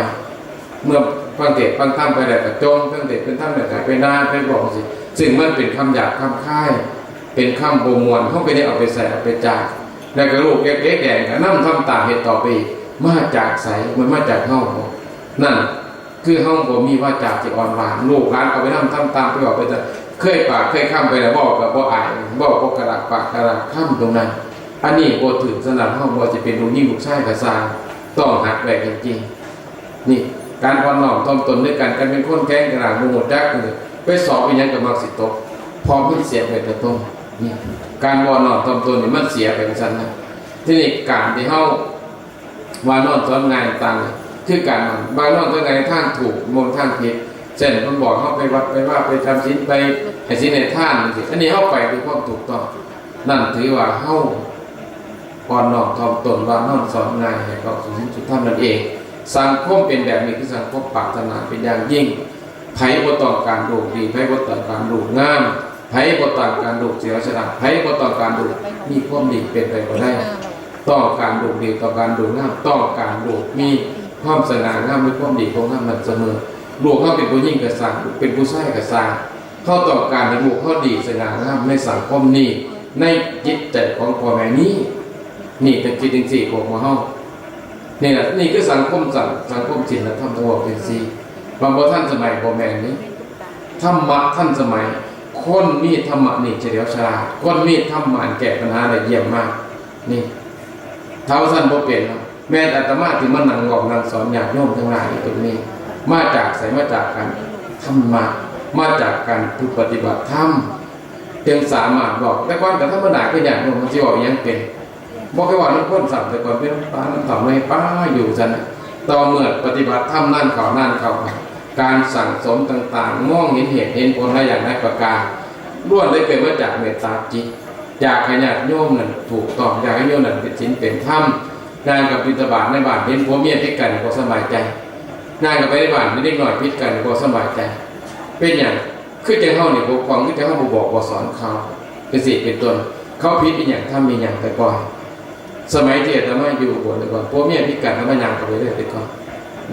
S1: เมื่อฟังเทศน์ฟังธรรมไปแล้วก็จมฟังเทศน์เป็นธรรมแล้วก็ไปนาไปบอกสิซึ่งมันเป็นคำหยาบคำค่ายเป็นคำโบมวนเขาไปได้เอาไปใส่เอาไปจ่ายแล้วก็ลูกเล็กๆแดงก็นั่งทำตามเหตุต่อไปมาจากใสมันมาจากเฮานั่นคือเฮาบ่มีว่าจากที่อ่อนหวานลูกหลานเอาไปนั่งทำตามไปบอกไปแต่เคยปากเคยข้ามไปแล้วบอกกับบ่อายบอกบ่กระดักปากกระดักข้ามตรงนั้นอันนี้บ่ถึงสนับเฮาบ่จะเป็นลูกยิ่งลูกชายกระซางต้องหักแหวกจริงๆนี่การอ่อนน้อมถ่อมตนด้วยกันการเป็นคนแข็งกระด้างบ่หมดจักไปสอบอีหยังก็มักสิตกพอมันเสียไปแต่ต้นนี่การอ่อนน้อมถ่อมตนนี่มันเสียไปซั่นนะทีนี้การที่เฮาว่านอนสอนงานต่างคือการบางนอนสอนงานทางถูกมนทางผิดเช่นมันบอกเฮาไปวัดไปว่าไปทำศีลไปให้ศีลในท่านสิอันนี้เฮาไปด้วยความถูกต้องนั่นถือว่าเฮาอ่อนน้อมถ่อมตนว่านอนสอนงานให้เขาสู่ศีลสุดธรรมนั่นเองสังคมเป็นแบบนี้คือสังคมปรารถนาเป็นอย่างยิ่งไผบ่ต้องการลูกดีไผบ่ต้องการลูกงามไผบ่ต้องการลูกเสียสละไผบ่ต้องการลูกมีความดีเป็นไปบ่ได้ต้องการลูกดีต้องการลูกงามต้องการลูกมีความสง่างามมีความดีของงามนั้นเสมอลูกเขาเป็นผู้หญิงก็สร้างเป็นผู้ชายก็สร้างเขาต้องการให้ลูกเขาดีสง่างามในสังคมนี้ในจิตใจของพ่อแม่นี้นี่เป็นจิตจริงๆของเฮานี่แหละนี่คือสังคมศีลธรรมทั้งหมดเป็นสี่บางท่านสมัยพ่อแม่นี้ธรรมะท่านสมัยคนมีธรรมะนี่เฉลียวฉลาดคนมีธรรมะแก้ปัญหาได้เยี่ยมมากนี่เท่าท่านบ่เป็นแม้อาตมาที่มันนั่งบอกนั่งสอนญาติโยมทั้งหลายตรงนี้มาจากไสมาจากการธรรมะมาจากการปฏิบัติธรรมจึงสามารถบอกแต่ก่อนแต่ธรรมดาก็ญาติโยมมันสิบอกยังเป็นบอกแค่ว่าน้ำข้นสับแต่ก่อนเป็นป้าน้ำต่ำเลยป้าอยู่จันต่อเมื่อปฏิบัติธรรมนั่นเขาการสั่งสมต่างๆมองเห็นเหตุเห็นผลอะไรอย่างนั้นประการล้วนได้เกิดมาจากเมตตาจิตอยากให้ญาติโยมนั่นถูกต้องอยากให้โยมนั่นเป็นศีลเป็นธรรมนางกับบิณฑบาตในบ้านเห็นผัวเมียพิกันก็สบายใจนางกับไปในบ้านไม่ได้หน่อยพิกันก็สบายใจเป็นอย่างคือจะเฮาเนี่ยปกครองคือจะเฮาบอกสอนเขาเป็นสิเป็นต้นเขาพิษเป็นอย่างทำมีอย่างแต่ก่อนสมัยที่อาตมาอยู่บนแต่ก่อนผัวเมียพิกันแล้วมันยังกับไปเรื่อยแต่ก่อน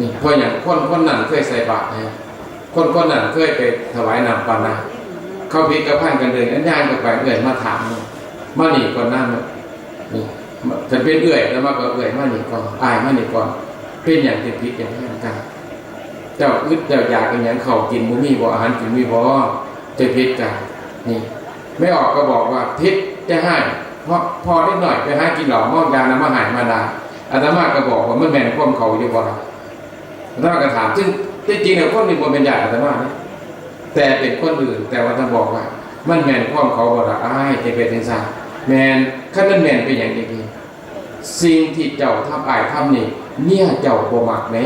S1: นี่เพราะอย่างคนนั้นเคยใส่บาตรนะคนนั้นเคยไปถวายน้ำปานะเขาพิษกับพันกันเลยอันย่างกับไปเอื่อยมาถามมาหนีก่อนนั่นนี่ถ้าเป็นเอื่อยแล้วมาก็เอื่อยมาหนีก่อนอายมาหนีก่อนเป็นอย่างที่พิษอย่างนั้นกันเจ้าอึดเจ้าอยากเป็นอย่างเขากินมุมีบ่อาหารกินมุมีบ่จะพิษกันนี่ไม่ออกก็บอกว่าพิษจะให้เพราะพอได้หน่อยไปหากินเหล่ามอกยาน้ำมาหายมาดาอาตมาก็บอกว่ามันแมนความเขาอยู่บ่อาตมาก็ถามซึ่งจริงๆเนี่ยคนนี้บ่เป็นญาติอาตมาแต่เป็นคนอื่นแต่ว่าท่านบอกว่ามันแมนความเขาบ่ละอ้ายจะเป็นจังซั่นแมนคันมันแมนเป็นอย่างนี้สิ่งที่เจ้าทำอ้ายทำนี่เนี่ยเจ้าบ่มักแหม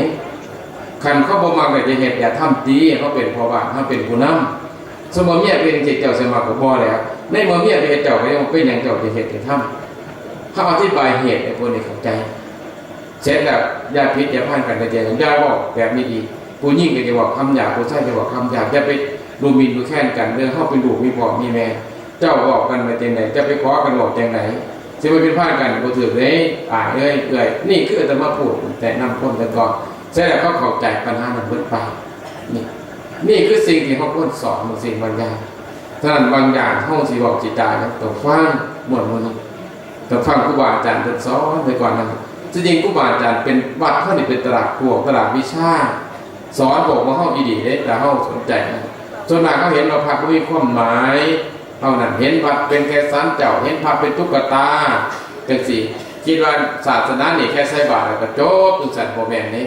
S1: คันเขาบ่มักก็จะเฮ็ดอย่าทำดีเขาเป็นพ่อบ้านเขาเป็นผู้นำสมมุติเมียเป็นจังเจ้าสิมักก็บ่แล้วในเมื่อเมียเป็นเจ้าก็ยังเป็นอย่างเจ้าจะเฮ็ดจะทำเขาอธิบายเหตุให้พวกนี้เข้าใจเสร็จแล้วอย่าผิดอย่าพลาดกันแต่เดียวอย่าบอกแบบนี้ดีผู้หญิงก็จะบอกคำหยาบผู้ชายจะบอกคำหยาบอย่าไปดูหมิ่นดูแคลนกันเรื่องเข้าเป็นลูกมีพ่อมีแม่เจ้าบอกกันมาจังไหนจะไปขอกันบอกจังไหนสิไปเป็นพลาดกันบ่ถือเลยเอ้ยนี่คืออาตมาพูดแต่นำคนแต่ก่อนเสร็จแล้วเขาเข้าใจปัญหานั้นเบิดไปนี่คือสิ่งที่เขาควรสอนสิ่งบางอย่างฉะนั้นบางอย่างเฮาสิบอกจิตใจต้องฟังหมดนี้ต้องฟังครูบาอาจารย์สอนไปก่อนนั้นจริงๆครูบาอาจารย์เป็นวัดเฮานี่เป็นตลาดพวกตลาดวิชาสอนบอกว่าเฮาอีดีเด้แต่เฮาสนใจส่วนมากเขาเห็นว่าพระมีความหมายเท่านั้นเห็นวัดเป็นแค่ศาลเจ้าเห็นพระเป็นตุ๊กตาจังซี่คิดว่าศาสนานี่แค่ใส่บาตรแล้วก็จบจังซั่นบ่แม่นนี่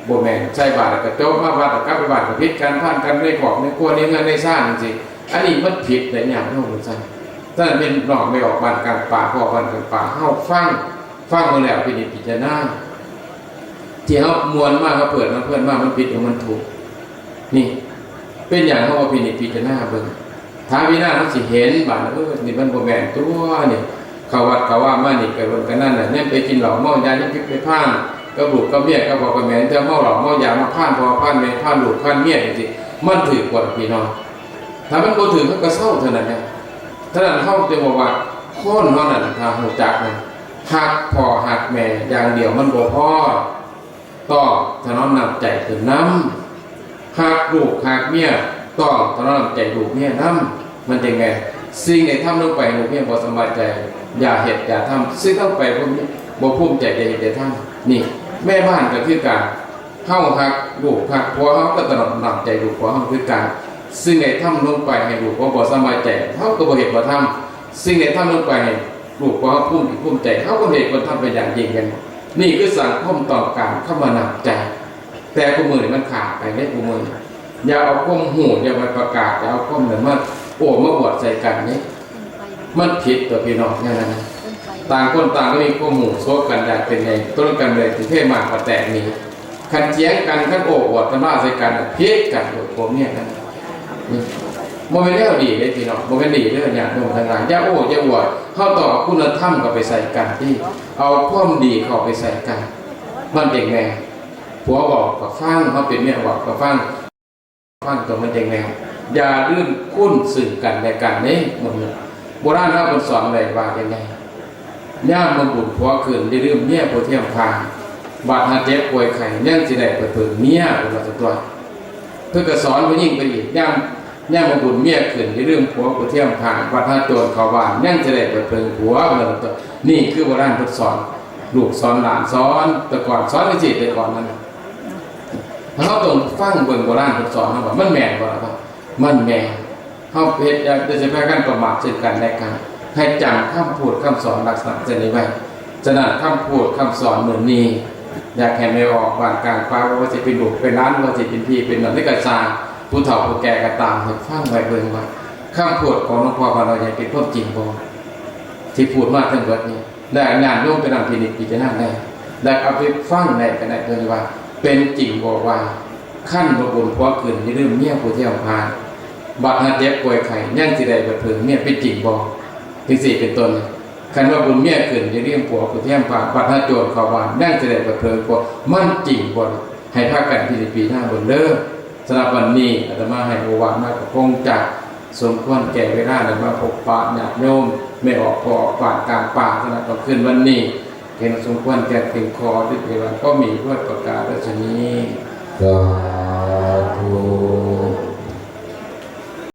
S1: บ่แม่นใส่บาตรแล้วก็จบมาวัดกลับไปบ้านก็ผิดกันท่านกันในครอบในครัวในเงินในซ่านจังซี่อันนี้มันผิดหลายอย่างเฮาจังซั่นถ้าเป็นนอกไม่ออกบ้านกลางป่าพ่อบ้านกลางป่าเฮาฟังมาแล้วพิจารณาที่เฮามวลมากเขาเปิดมาเพื่อนมากมันผิดหรือมันถูกนี่เป็นอย่างเฮาว่าพิจารณาเบิ่งถ้าวินาเขาสิเห็นบาดนี่มันบ่แม่นตัวนี่เขาวัดเขาว่ามานี่ไปบนกันนั่นน่ะเนี่ยไปกินเหล้าเมายานี่ไปพานก็ลูกก็เมียก็บอกกับแม่แต่เมาเหล้าเมายามาพานพอพานแม่พานลูกพานเมียจังซี่มันถือกว่าพี่น้องถ้ามันบ่ถือเขาก็เศร้าเท่านั้นแหละฉะนั้นเฮาจึงบอกว่าคนเฮานั่นถ้าฮู้จักนะ หักพ่อหักแม่อย่างเดียวมันบ่พอต้องถนอมน้ำใจถึงน้ำหักลูกหักเมียต้องถนอมน้ำใจลูกเมียน้ำมันเป็นไงสิ่งไหนทำลงไปลูกเมียบ่สบายใจอย่าเหตุอย่าทำซึ่งต้องไปพวกนี้บ่ภูมิใจจะเหตุจะทำนี่แม่บ้านก็คือการเฮาหักลูกหักผัวเฮาก็ถนอมน้ำใจลูกผัวเฮาคือการสิ่งไหนทำลงไปให้ลูกบ่สบายใจเฮาก็บ่เหตุบ่ทำสิ่งไหนทำลงไปให้ลูกผัวเฮาภูมิใจเฮาก็เหตุบ่ทำไปอย่างยิ่งกันนี่คือสังคมต้องการเข้ามาหนักใจแต่กูมือมันขาดไปได้กูมืออย่าเอาข้อมหูอย่าไปประกาศอย่าเอาข้อมเหมือนว่าโอ้มาบวชใส่กันนี่มันผิดตัวพี่น้องนี่นะต่างคนต่างก็มีข้อมหูโซกันอยากเป็นไงต้นกันเลยถึงเทศมากกว่าแต่นี้ขันเทียงกันขันโอ้บวชกันมาใส่กันพิษกันโดยผมเนี่ยนะโมเป็นเรื่องดีเลยพี่น้องโมเป็นดีเรื่องอย่างโน้มทางหลังอย่าโอ้อย่าบวชเข้าต่อคุณธรรมก็ไปใส่กันที่เอาความดีเข้าไปใส่กันมันเป็นไงผัวบอกกับฟังเขาเป็นเมียบอกกับฟังตัวมันเป็นไงอย่าลื่นคุ้นสื่อกันในการนี้มันโบราณเราสอนอะไรว่าอย่างไงย่ามมาบุญผัวคืนได้ลืมเมียผัวเทียมพาบาดหาเจ็บป่วยไข้ยังสิได้เปิดเผยเมียเป็นว่าตัวเพื่อกระสอนไปยิ่งไปอีกย่ามมาบุญเมียคืนได้ลืมผัวผัวเทียมพาบาดหาโจรเขาบ้านยังสิได้เปิดเผยผัวเป็นว่าตัวนี่คือโบราณสอนลูกสอนหลานสอนแต่ก่อนสอนไม่จิตแต่ก่อนนั้นเขาต้องฟังเบิ่งโบราณสอนเขาว่ามันแม่นบ่ล่ะครับมันแม่นเขาเพชรอยากจะใช้การประมาทซึ่งกันและกันให้จำคำพูดคำสอนลักษณะเช่นนี้ไว้ฉะนั้นคำพูดคำสอนเหมือนนี้อยากให้ไม่ออกบานกลางฟ้าว่าจะเป็นลูกเป็นร้านว่าจะเป็นพี่เป็นหนุ่มที่กระซาผู้เฒ่าผู้แก่กระตามให้ฟังไว้เบิ่งว่าคำพูดของหลวงพ่อว่าเราอยากเป็นความจริงบ่ที่พูดมาทั้งหมดนี้ได้งานร่วมเป็นนำพินิจพิจารณาได้เอาไปฟังได้กันได้เกินว่าเป็นจริงบอกว่าขั้นบบุญผัวคืนนี่เรื่องเมียผู้เที่ยวพานบาดหาเจ็บป่วยไข้ยังสิได้บัดเพิงเมียเป็นจริงบอกถึงสี่เป็นต้นคันว่าบุญเมียคืนนี่เรื่องผัวผู้เที่ยวพานบาดหาโจรเข้าบ้านยังสิได้บัดเพิงบ่มันจริงบ่ให้พากันพินิจพิจารณาเบิ่งเด้อสำหรับวันนี้อาตมาให้โอวาทมาก็คงจะสมควรแก่เวลาได้มาพบปะญาติโยมไม่ออกพอฝากกลางป่าสำหรับก็ขึ้นวันนี้เห็นสมควรแก่เพียงคอที่เวลาก็มีด้วยประกาศราชนี้สาธุ